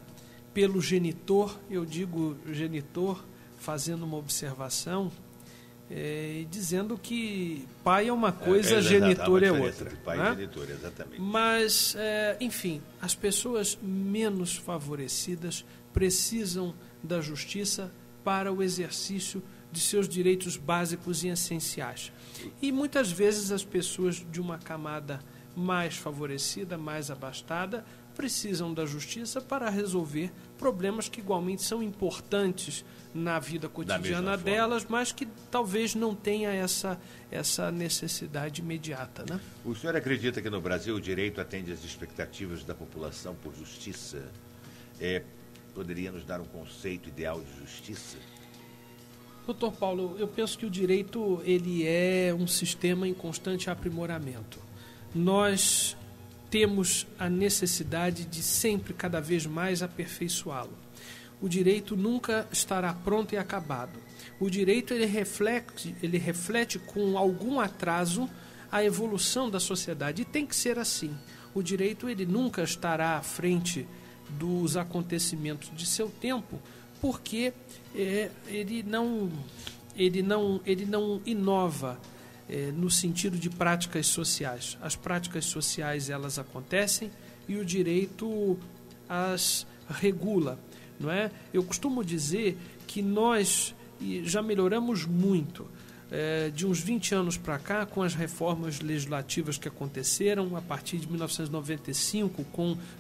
pelo genitor. Eu digo genitor fazendo uma observação, dizendo que pai é uma coisa, genitor é outra. Pai né? e genitor, exatamente. Mas, enfim, as pessoas menos favorecidas precisam da justiça para o exercício de seus direitos básicos e essenciais. E muitas vezes as pessoas de uma camada mais favorecida, mais abastada, precisam da justiça para resolver problemas que igualmente são importantes na vida cotidiana delas, mas que talvez não tenha essa necessidade imediata, né? O senhor acredita que no Brasil o direito atende às expectativas da população por justiça? Poderia nos dar um conceito ideal de justiça? Doutor Paulo, eu penso que o direito ele é um sistema em constante aprimoramento. Nós temos a necessidade de sempre, cada vez mais, aperfeiçoá-lo. O direito nunca estará pronto e acabado. O direito ele reflete com algum atraso a evolução da sociedade, e tem que ser assim. O direito ele nunca estará à frente dos acontecimentos de seu tempo, porque ele não inova no sentido de práticas sociais. As práticas sociais elas acontecem e o direito as regula, não é? Eu costumo dizer que nós já melhoramos muito de uns 20 anos para cá, com as reformas legislativas que aconteceram a partir de 1995,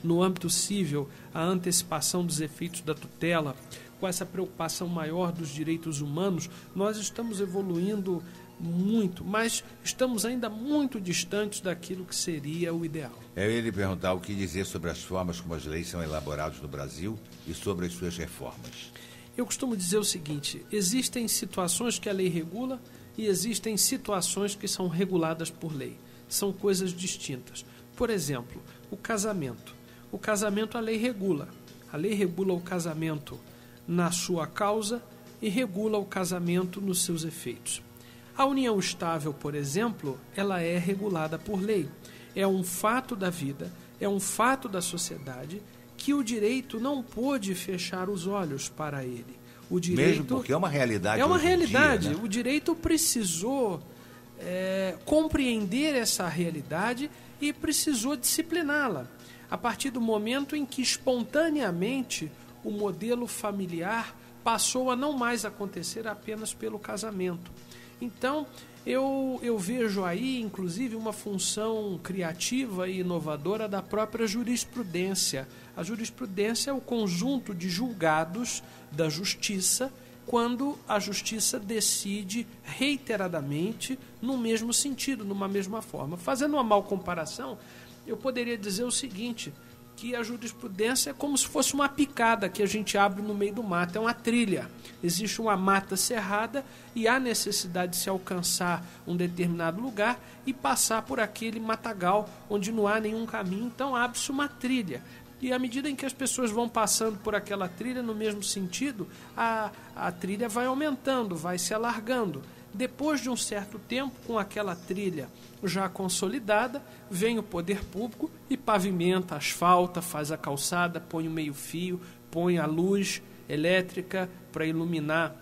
no âmbito civil, a antecipação dos efeitos da tutela, com essa preocupação maior dos direitos humanos. Nós estamos evoluindo muito, mas estamos ainda muito distantes daquilo que seria o ideal. Eu ia lhe perguntar o que dizer sobre as formas como as leis são elaboradas no Brasil e sobre as suas reformas. Eu costumo dizer o seguinte: existem situações que a lei regula e existem situações que são reguladas por lei. São coisas distintas. Por exemplo, o casamento. O casamento a lei regula. A lei regula o casamento na sua causa e regula o casamento nos seus efeitos. A união estável, por exemplo, ela é regulada por lei. É um fato da vida, é um fato da sociedade que o direito não pôde fechar os olhos para ele. O direito, mesmo porque é uma realidade. É uma hoje em realidade. dia, né? O direito precisou compreender essa realidade e precisou discipliná-la. A partir do momento em que espontaneamente o modelo familiar passou a não mais acontecer apenas pelo casamento. Então, eu vejo aí, inclusive, uma função criativa e inovadora da própria jurisprudência. A jurisprudência é o conjunto de julgados da justiça, quando a justiça decide reiteradamente no mesmo sentido, numa mesma forma. Fazendo uma mal comparação, eu poderia dizer o seguinte, que a jurisprudência é como se fosse uma picada que a gente abre no meio do mato, é uma trilha. Existe uma mata cerrada e há necessidade de se alcançar um determinado lugar e passar por aquele matagal onde não há nenhum caminho, então abre-se uma trilha. E à medida em que as pessoas vão passando por aquela trilha no mesmo sentido, a trilha vai aumentando, vai se alargando. Depois de um certo tempo, com aquela trilha já consolidada, vem o poder público e pavimenta, asfalta, faz a calçada, põe o meio-fio, põe a luz elétrica para iluminar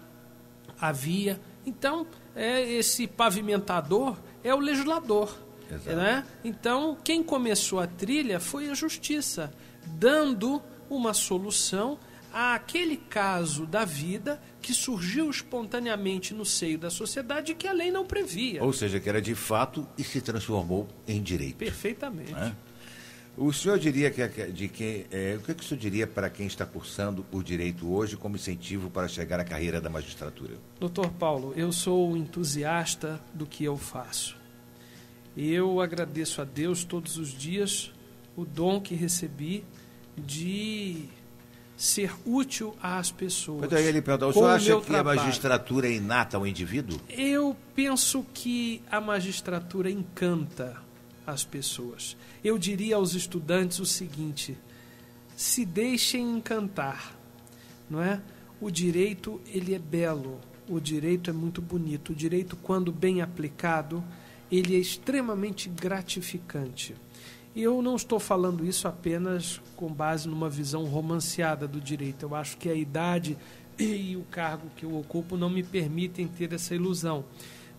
a via. Então, esse pavimentador é o legislador. Né? Então, quem começou a trilha foi a justiça, dando uma solução àquele caso da vida que surgiu espontaneamente no seio da sociedade e que a lei não previa. Ou seja, que era de fato e se transformou em direito. Perfeitamente. Né? O senhor diria o que o senhor diria para quem está cursando o direito hoje como incentivo para chegar à carreira da magistratura? Doutor Paulo, eu sou um entusiasta do que eu faço. Eu agradeço a Deus todos os dias o dom que recebi de ser útil às pessoas. O senhor acha que a magistratura é inata ao indivíduo? Eu penso que a magistratura encanta as pessoas. Eu diria aos estudantes o seguinte: se deixem encantar, não é? O direito, ele é belo, o direito é muito bonito. O direito, quando bem aplicado, ele é extremamente gratificante. E eu não estou falando isso apenas com base numa visão romanceada do direito. Eu acho que a idade e o cargo que eu ocupo não me permitem ter essa ilusão.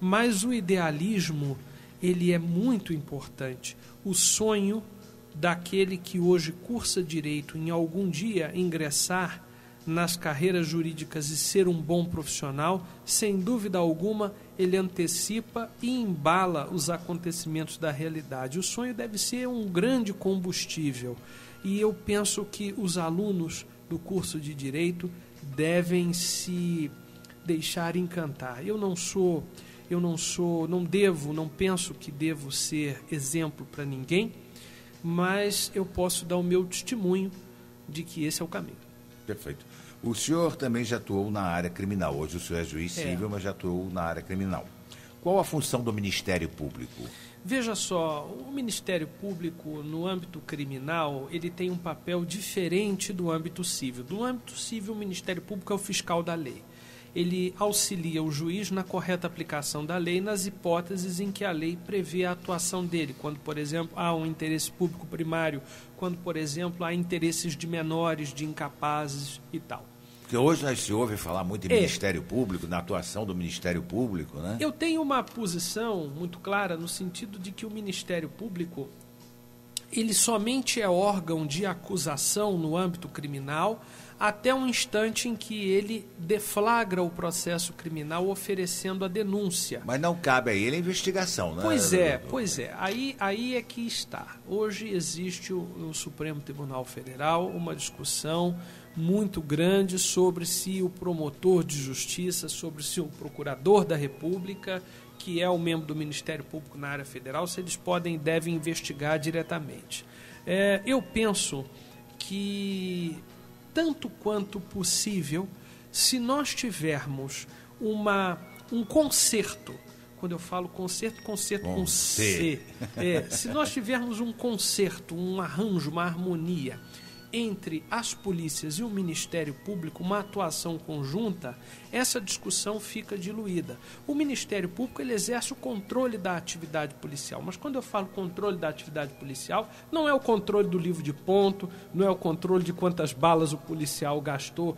Mas o idealismo, ele é muito importante. O sonho daquele que hoje cursa direito em algum dia ingressar nas carreiras jurídicas e ser um bom profissional, sem dúvida alguma, ele antecipa e embala os acontecimentos da realidade. O sonho deve ser um grande combustível. E eu penso que os alunos do curso de Direito devem se deixar encantar. Não penso que devo ser exemplo para ninguém, mas eu posso dar o meu testemunho de que esse é o caminho. Perfeito. O senhor também já atuou na área criminal. Hoje o senhor é juiz civil, mas já atuou na área criminal. Qual a função do Ministério Público? Veja só, o Ministério Público, no âmbito criminal, ele tem um papel diferente do âmbito civil. No âmbito civil, o Ministério Público é o fiscal da lei. Ele auxilia o juiz na correta aplicação da lei nas hipóteses em que a lei prevê a atuação dele, quando, por exemplo, há um interesse público primário, quando, por exemplo, há interesses de menores, de incapazes e tal. Porque hoje nós se ouve falar muito em Ministério Público, na atuação do Ministério Público, né? Eu tenho uma posição muito clara no sentido de que o Ministério Público, ele somente é órgão de acusação no âmbito criminal até um instante em que ele deflagra o processo criminal oferecendo a denúncia. Mas não cabe a ele a investigação, né? Pois é. Aí é que está. Hoje existe no Supremo Tribunal Federal uma discussão muito grande sobre se o promotor de justiça, sobre se o procurador da República, que é o membro do Ministério Público na área federal, se eles podem e devem investigar diretamente. Eu penso que, tanto quanto possível, se nós tivermos um concerto, quando eu falo concerto com C, se nós tivermos um concerto, um arranjo, uma harmonia entre as polícias e o Ministério Público, uma atuação conjunta, essa discussão fica diluída. O Ministério Público ele exerce o controle da atividade policial, mas quando eu falo controle da atividade policial, não é o controle do livro de ponto, não é o controle de quantas balas o policial gastou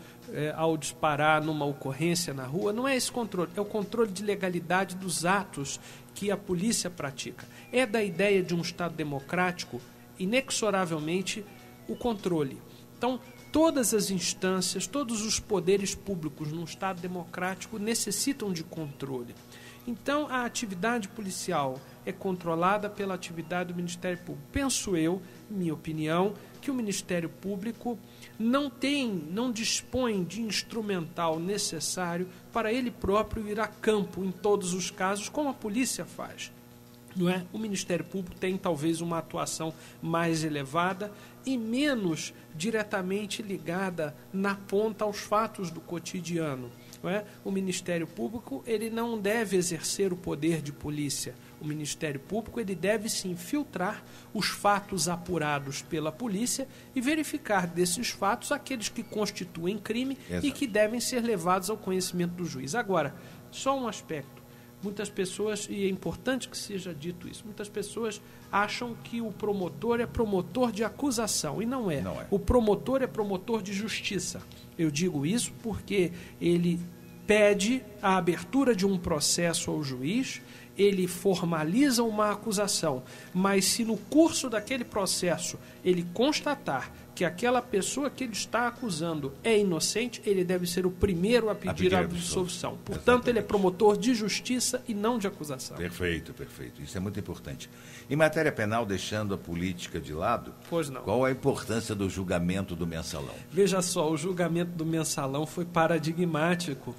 ao disparar numa ocorrência na rua, não é esse controle, é o controle de legalidade dos atos que a polícia pratica. É da ideia de um Estado democrático, inexoravelmente, o controle. Então, todas as instâncias, todos os poderes públicos num Estado democrático necessitam de controle. Então, a atividade policial é controlada pela atividade do Ministério Público. Penso eu, minha opinião, que o Ministério Público não dispõe de instrumental necessário para ele próprio ir a campo em todos os casos, como a polícia faz. Não é? O Ministério Público tem talvez uma atuação mais elevada e menos diretamente ligada na ponta aos fatos do cotidiano. Não é? O Ministério Público ele não deve exercer o poder de polícia. O Ministério Público ele deve se infiltrar os fatos apurados pela polícia e verificar desses fatos aqueles que constituem crime. Exato. E que devem ser levados ao conhecimento do juiz. Agora, só um aspecto. Muitas pessoas, e é importante que seja dito isso, muitas pessoas acham que o promotor é promotor de acusação, e não é. Não é. O promotor é promotor de justiça. Eu digo isso porque ele pede a abertura de um processo ao juiz, ele formaliza uma acusação, mas se no curso daquele processo ele constatar que aquela pessoa que ele está acusando é inocente, ele deve ser o primeiro a pedir a absolvição. Portanto, exatamente. Ele é promotor de justiça e não de acusação. Perfeito. Isso é muito importante. Em matéria penal, deixando a política de lado, pois não. Qual a importância do julgamento do mensalão? Veja só, o julgamento do mensalão foi paradigmático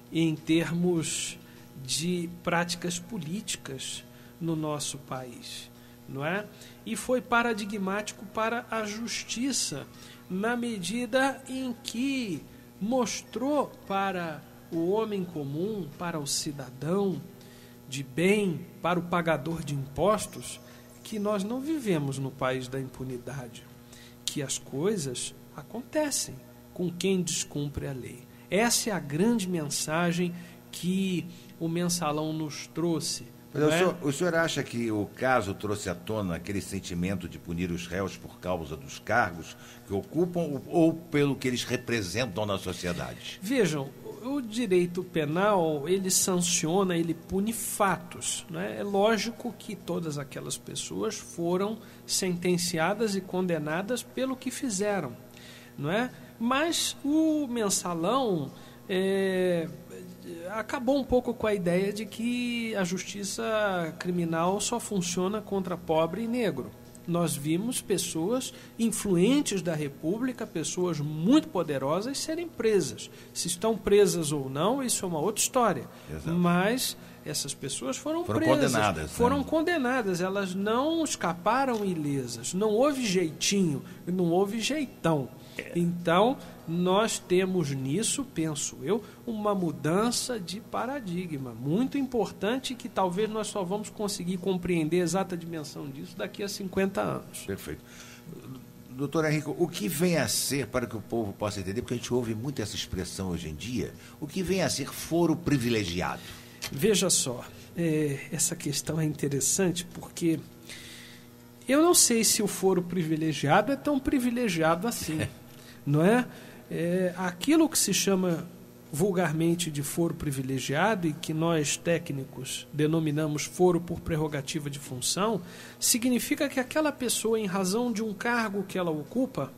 em termos de práticas políticas no nosso país, não é? E foi paradigmático para a justiça, na medida em que mostrou para o homem comum, para o cidadão de bem, para o pagador de impostos, que nós não vivemos no país da impunidade, que as coisas acontecem com quem descumpre a lei. Essa é a grande mensagem que o mensalão nos trouxe. Mas o senhor acha que o caso trouxe à tona aquele sentimento de punir os réus por causa dos cargos que ocupam ou pelo que eles representam na sociedade? Vejam, o direito penal, ele sanciona, ele pune fatos, né? É lógico que todas aquelas pessoas foram sentenciadas e condenadas pelo que fizeram, não é? Mas o mensalão acabou um pouco com a ideia de que a justiça criminal só funciona contra pobre e negro. Nós vimos pessoas influentes da República, pessoas muito poderosas serem presas. Se estão presas ou não, isso é uma outra história. Exato. Mas essas pessoas foram presas, condenadas, foram condenadas, elas não escaparam ilesas, não houve jeitinho, não houve jeitão. Então, nós temos nisso, penso eu, uma mudança de paradigma muito importante que talvez nós só vamos conseguir compreender a exata dimensão disso daqui a 50 anos. Perfeito. Doutor Henrico, o que vem a ser, para que o povo possa entender, porque a gente ouve muito essa expressão hoje em dia, o que vem a ser foro privilegiado? Veja só, essa questão é interessante porque eu não sei se o foro privilegiado é tão privilegiado assim, não é? Aquilo que se chama vulgarmente de foro privilegiado e que nós técnicos denominamos foro por prerrogativa de função, significa que aquela pessoa, em razão de um cargo que ela ocupa,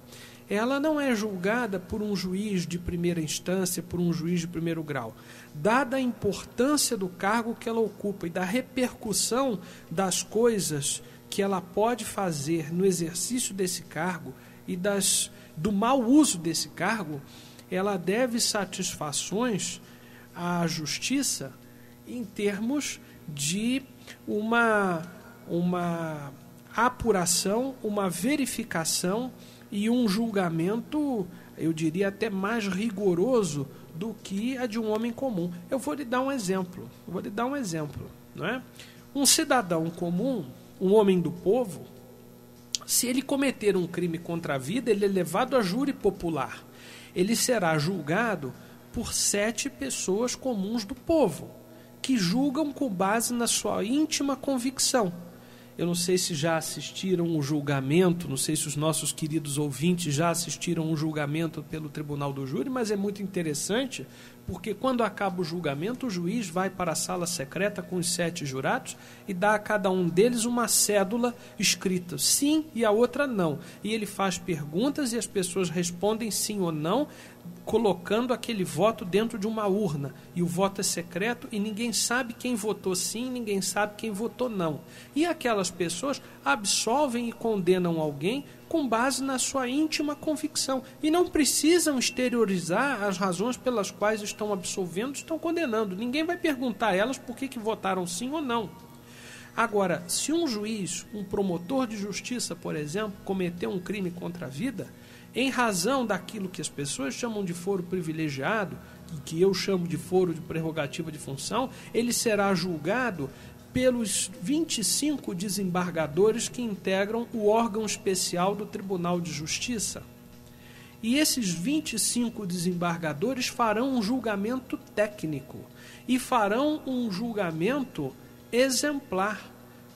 ela não é julgada por um juiz de primeira instância, por um juiz de primeiro grau. Dada a importância do cargo que ela ocupa e da repercussão das coisas que ela pode fazer no exercício desse cargo e do mau uso desse cargo, ela deve satisfações à justiça em termos de uma apuração, uma verificação e um julgamento, eu diria até mais rigoroso do que a de um homem comum. Eu vou lhe dar um exemplo, não é? Um cidadão comum, um homem do povo, se ele cometer um crime contra a vida, ele é levado a júri popular. Ele será julgado por 7 pessoas comuns do povo, que julgam com base na sua íntima convicção. Eu não sei se já assistiram o julgamento, não sei se os nossos queridos ouvintes já assistiram o julgamento pelo Tribunal do Júri, mas é muito interessante, porque quando acaba o julgamento, o juiz vai para a sala secreta com os 7 jurados e dá a cada um deles uma cédula escrita sim e a outra não. E ele faz perguntas e as pessoas respondem sim ou não, colocando aquele voto dentro de uma urna. E o voto é secreto e ninguém sabe quem votou sim, ninguém sabe quem votou não. E aquelas pessoas absolvem e condenam alguém com base na sua íntima convicção. E não precisam exteriorizar as razões pelas quais estão absolvendo, estão condenando. Ninguém vai perguntar a elas por que votaram sim ou não. Agora, se um juiz, um promotor de justiça, por exemplo, cometeu um crime contra a vida, em razão daquilo que as pessoas chamam de foro privilegiado, e que eu chamo de foro de prerrogativa de função, ele será julgado pelos 25 desembargadores que integram o órgão especial do Tribunal de Justiça. E esses 25 desembargadores farão um julgamento técnico e farão um julgamento exemplar,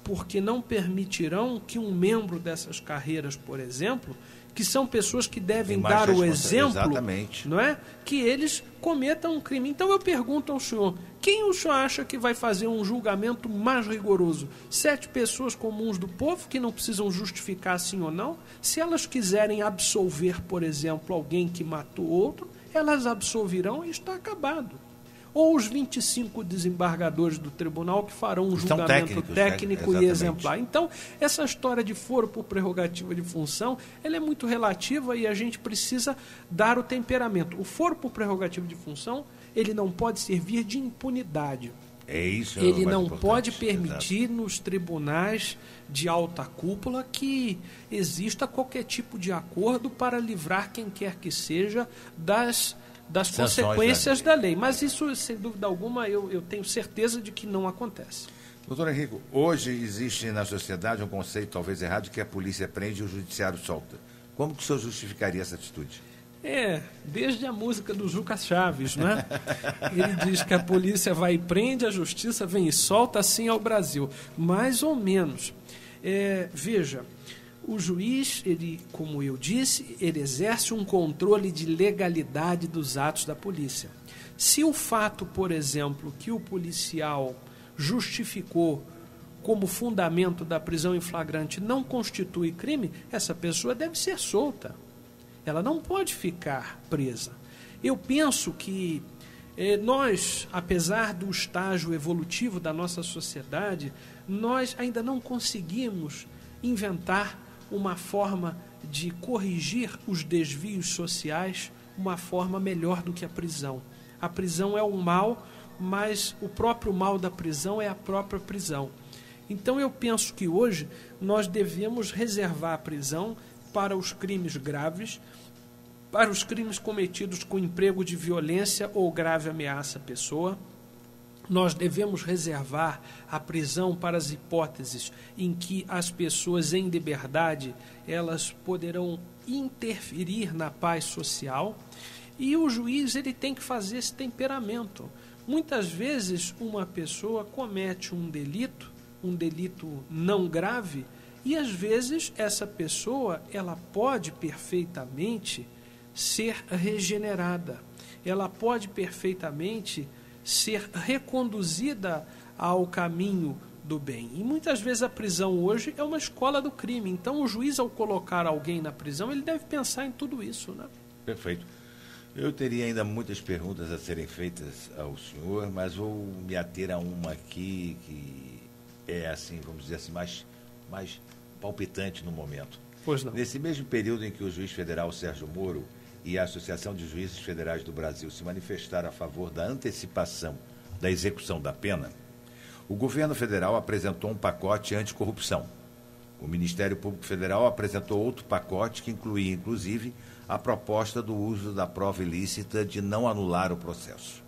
porque não permitirão que um membro dessas carreiras, por exemplo, que são pessoas que devem dar o exemplo, exatamente, não é? Que eles cometam um crime. Então eu pergunto ao senhor, quem o senhor acha que vai fazer um julgamento mais rigoroso? 7 pessoas comuns do povo que não precisam justificar sim ou não? Se elas quiserem absolver, por exemplo, alguém que matou outro, elas absolverão e está acabado. Ou os 25 desembargadores do tribunal que farão um julgamento técnico e exemplar. Então, essa história de foro por prerrogativa de função, ela é muito relativa e a gente precisa dar o temperamento. O foro por prerrogativa de função, ele não pode servir de impunidade. É isso. Ele não pode permitir nos tribunais de alta cúpula que exista qualquer tipo de acordo para livrar quem quer que seja das consequências da lei. Mas isso, sem dúvida alguma, eu tenho certeza de que não acontece. Doutor Henrico, hoje existe na sociedade um conceito talvez errado, que a polícia prende e o judiciário solta. Como que o senhor justificaria essa atitude? Desde a música do Juca Chaves, não é? Ele diz que a polícia vai e prende, a justiça vem e solta, assim é o Brasil. Mais ou menos. Veja, o juiz, ele, como eu disse, ele exerce um controle de legalidade dos atos da polícia. Se o fato, por exemplo, que o policial justificou como fundamento da prisão em flagrante não constitui crime, essa pessoa deve ser solta. Ela não pode ficar presa. Eu penso que nós, apesar do estágio evolutivo da nossa sociedade, nós ainda não conseguimos inventar uma forma de corrigir os desvios sociais, uma forma melhor do que a prisão. A prisão é um mal, mas o próprio mal da prisão é a própria prisão. Então eu penso que hoje nós devemos reservar a prisão para os crimes graves para os crimes cometidos com emprego de violência ou grave ameaça à pessoa. Nós devemos reservar a prisão para as hipóteses em que as pessoas em liberdade elas poderão interferir na paz social, e o juiz ele tem que fazer esse temperamento. Muitas vezes uma pessoa comete um delito não grave, e às vezes essa pessoa ela pode perfeitamente ser regenerada, ela pode perfeitamente ser reconduzida ao caminho do bem. E muitas vezes a prisão hoje é uma escola do crime. Então o juiz, ao colocar alguém na prisão, ele deve pensar em tudo isso, né? Perfeito. Eu teria ainda muitas perguntas a serem feitas ao senhor, mas vou me ater a uma aqui que é assim, vamos dizer assim, mais palpitante no momento. Pois não. Nesse mesmo período em que o juiz federal Sérgio Moro e a Associação de Juízes Federais do Brasil se manifestaram a favor da antecipação da execução da pena, o governo federal apresentou um pacote anticorrupção. O Ministério Público Federal apresentou outro pacote que incluía, inclusive, a proposta do uso da prova ilícita de não anular o processo.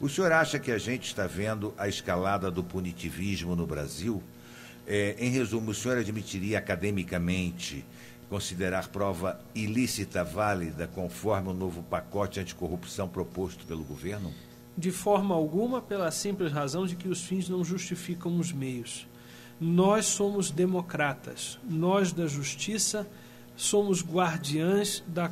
O senhor acha que a gente está vendo a escalada do punitivismo no Brasil? Em resumo, o senhor admitiria academicamente considerar prova ilícita válida conforme o novo pacote anticorrupção proposto pelo governo? De forma alguma, pela simples razão de que os fins não justificam os meios. Nós somos democratas, nós da justiça somos guardiões da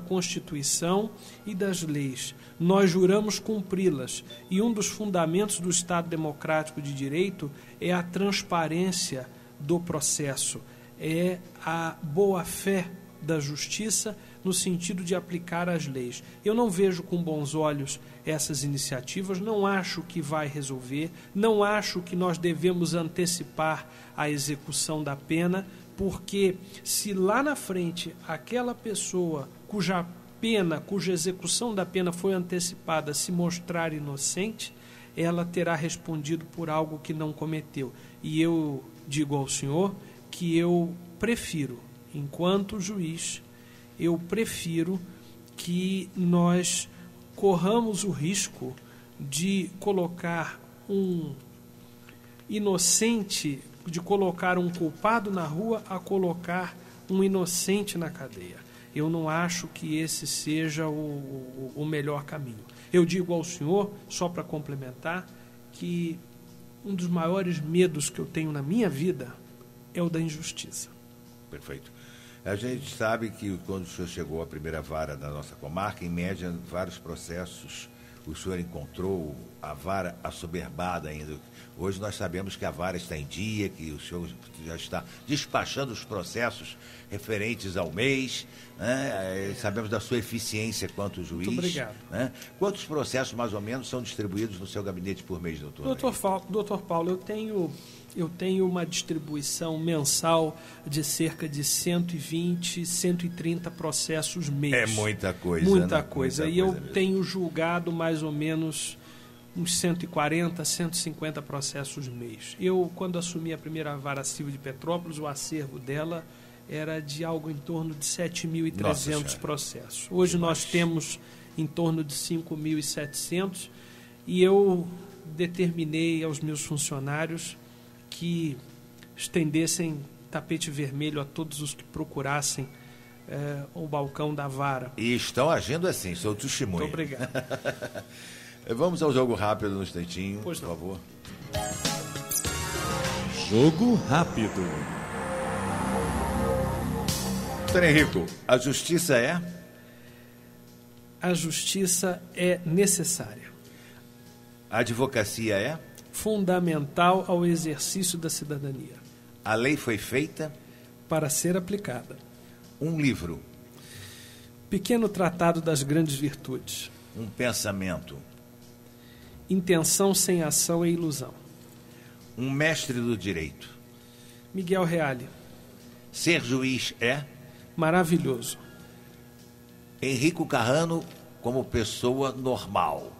Constituição e das leis. Nós juramos cumpri-las, e um dos fundamentos do Estado Democrático de Direito é a transparência do processo, é a boa-fé da justiça no sentido de aplicar as leis. Eu não vejo com bons olhos essas iniciativas, não acho que vai resolver, não acho que nós devemos antecipar a execução da pena, porque se lá na frente aquela pessoa cuja execução da pena foi antecipada se mostrar inocente, ela terá respondido por algo que não cometeu. E eu digo ao senhor que eu prefiro, enquanto juiz, eu prefiro que nós corramos o risco de colocar um inocente, de colocar um culpado na rua a colocar um inocente na cadeia. Eu não acho que esse seja o melhor caminho. Eu digo ao senhor, só para complementar, que um dos maiores medos que eu tenho na minha vida é o da injustiça. Perfeito. A gente sabe que quando o senhor chegou à primeira vara da nossa comarca, em média, vários processos, o senhor encontrou a vara assoberbada ainda. Hoje nós sabemos que a vara está em dia, que o senhor já está despachando os processos referentes ao mês, né? Sabemos da sua eficiência quanto juiz. Muito obrigado. Né? Quantos processos, mais ou menos, são distribuídos no seu gabinete por mês, doutor? Doutor Paulo, eu tenho uma distribuição mensal de cerca de 120, 130 processos mês. É muita coisa. Muita coisa. E eu tenho julgado mais ou menos uns 140, 150 processos mês. Eu, quando assumi a primeira vara civil de Petrópolis, o acervo dela era de algo em torno de 7.300 processos. Hoje nós temos em torno de 5.700 e eu determinei aos meus funcionários que estendessem tapete vermelho a todos os que procurassem o balcão da vara. E estão agindo assim, sou testemunha. Muito obrigado. Vamos ao jogo rápido no instantinho, por favor. Jogo rápido. Doutor Henrico, a justiça é? A justiça é necessária. A advocacia é? Fundamental ao exercício da cidadania. A lei foi feita? Para ser aplicada. Um livro? Pequeno Tratado das Grandes Virtudes. Um pensamento? Intenção sem ação é ilusão. Um mestre do direito? Miguel Reale. Ser juiz é? Maravilhoso. Henrico Carrano como pessoa normal.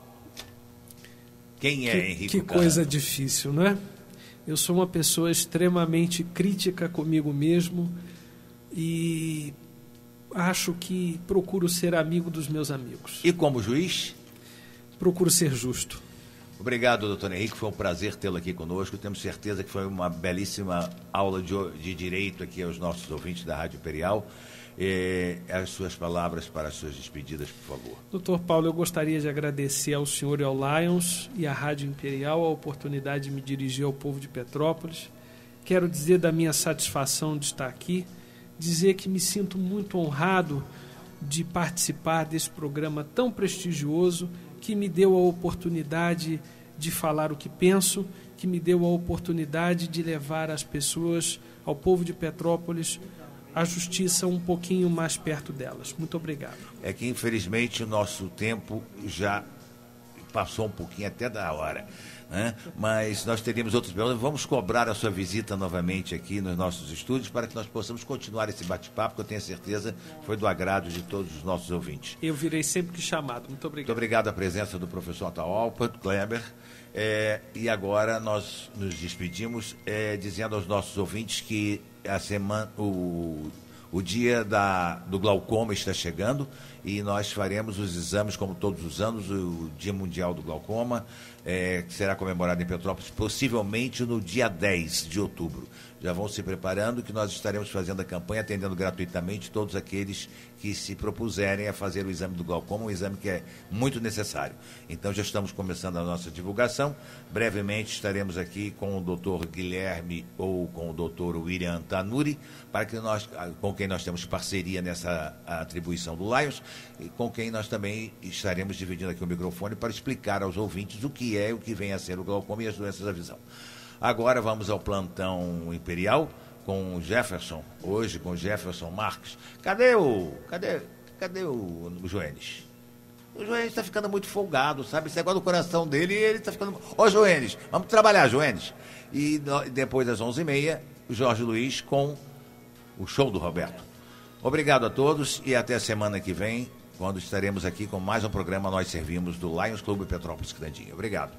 Quem é Henrico Carrano? Que coisa difícil, não é? Eu sou uma pessoa extremamente crítica comigo mesmo e acho que procuro ser amigo dos meus amigos. E como juiz? Procuro ser justo. Obrigado, doutor Henrique. Foi um prazer tê-lo aqui conosco. Temos certeza que foi uma belíssima aula de direito aqui aos nossos ouvintes da Rádio Imperial. As suas palavras para as suas despedidas, por favor. Doutor Paulo, eu gostaria de agradecer ao senhor e ao Lions e à Rádio Imperial a oportunidade de me dirigir ao povo de Petrópolis. Quero dizer da minha satisfação de estar aqui, dizer que me sinto muito honrado de participar desse programa tão prestigioso que me deu a oportunidade de falar o que penso, que me deu a oportunidade de levar as pessoas, ao povo de Petrópolis, a justiça um pouquinho mais perto delas. Muito obrigado. É que, infelizmente, o nosso tempo já passou um pouquinho até da hora, né? Mas nós teríamos outros problemas. Vamos cobrar a sua visita novamente aqui nos nossos estúdios para que nós possamos continuar esse bate-papo, que eu tenho certeza foi do agrado de todos os nossos ouvintes. Eu virei sempre que chamado. Muito obrigado. Muito obrigado à presença do professor Atahualpa Kleber. E agora nós nos despedimos dizendo aos nossos ouvintes que a semana, o dia do glaucoma está chegando e nós faremos os exames como todos os anos, o Dia Mundial do Glaucoma, que será comemorado em Petrópolis, possivelmente no dia 10 de outubro. Já vão se preparando que nós estaremos fazendo a campanha, atendendo gratuitamente todos aqueles que se propuserem a fazer o exame do glaucoma, um exame que é muito necessário. Então já estamos começando a nossa divulgação. Brevemente estaremos aqui com o doutor Guilherme ou com o doutor William Tanuri, com quem nós temos parceria nessa atribuição do Lions, e com quem nós também estaremos dividindo aqui o microfone para explicar aos ouvintes o que é, o que vem a ser o glaucoma e as doenças da visão. Agora vamos ao plantão imperial com o Jefferson, hoje com o Jefferson Marques. Cadê o Joenis? O Joenis está ficando muito folgado, sabe? Esse negócio do coração dele, ele está ficando... Ô, Joenis, vamos trabalhar, Joenis. E depois das 11h30, o Jorge Luiz com o show do Roberto. Obrigado a todos e até a semana que vem, quando estaremos aqui com mais um programa Nós Servimos do Lions Clube Petrópolis Quitandinha. Obrigado.